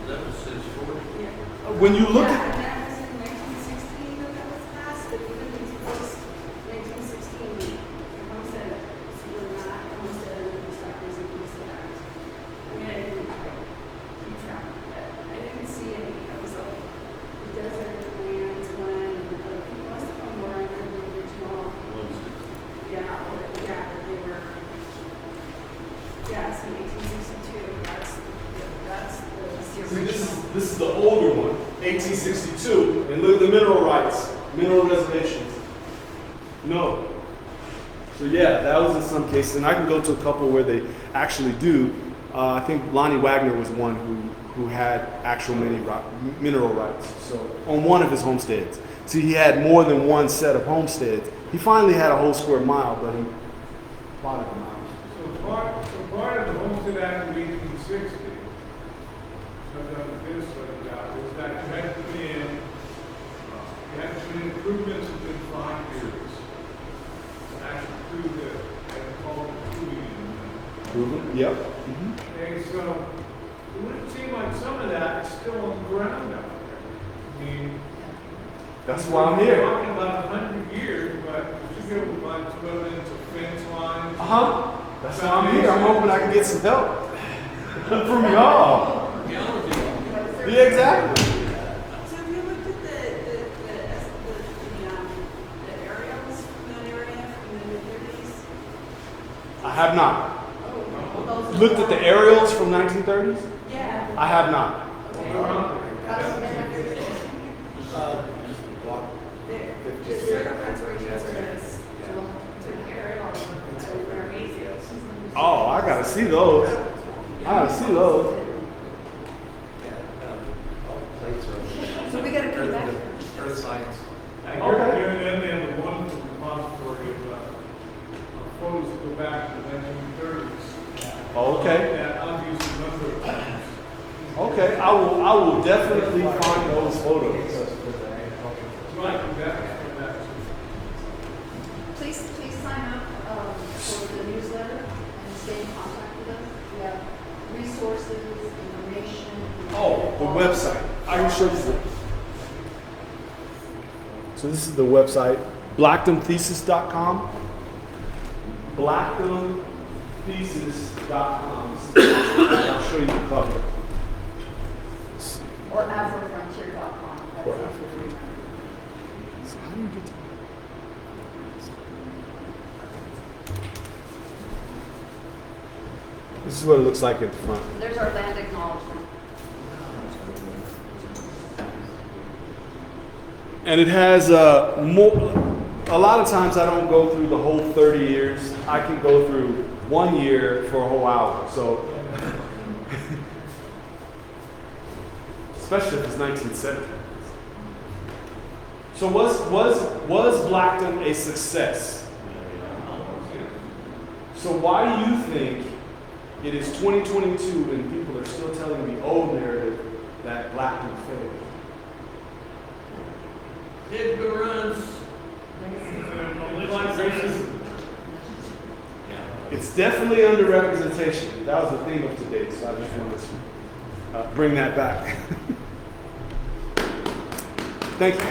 That was 640. Yeah. When you look Yeah, at, and that was in 1916 that was passed, but even post 1916, the homestead were not homestead under the stock raising homestead act. I mean, I didn't keep track of that. I didn't see any. I was like, the desert lands one, and most of them were under the original. Yeah, they were. Yeah, it's in 1862. That's the see, original. this is the older one, 1862, and look at the mineral rights, mineral reservations. No. So yeah, that was in some cases, and I can go to a couple where they actually do. I think Lonnie Wagner was one who had actual mineral rights. So on one of his homesteads. See, he had more than one set of homesteads. He finally had a whole square mile, but he plotted them out. So part of the Homestead Act of 1860, something that this about, was that you had to put in, you had to put in improvements within 5 years. To actually prove that, they call it proving. Proven? Yep. Mm-hmm. Okay, so it wouldn't seem like some of that is still on the ground out there. I mean, That's why I'm we're here. talking about 100 years, but you should be able to find some evidence of fence lines. That's why I'm here. I'm hoping I can get some help from y'all. Yeah, exactly. So have you looked at the aerials from that area from the mid-30s? I have not. Oh, Looked at the aerials from 1930s? Yeah. I have not. The zero conservation service to an aerial over amazing. Oh, I gotta see those. I gotta see those. So we gotta come back. Earth science. Here and then the wonderful repository of photos that go back to the 1930s. Okay. That I've used a number of times. Okay, I will definitely find those photos. Right, that. Please sign up for the newsletter and stay in contact with us. We have resources, information. Oh, the website. I can show you. So this is the website, blackdomthesis.com. Blackdomthesis.com. I'll show you the cover. Or afrofrontier.com. Or Afrofrontier. So how do you get to This is what it looks like at the front. There's our land acknowledgement. And it has a lot of times I don't go through the whole 30 years. I can go through 1 year for a whole hour. So, especially if it's 1970. So was Blackdom a success? So why do you think it is 2022 and people are still telling the old narrative that Blackdom failed? Ignorance. It's definitely underrepresentation. That was the theme of today, so I just wanted to bring that back. Thank you.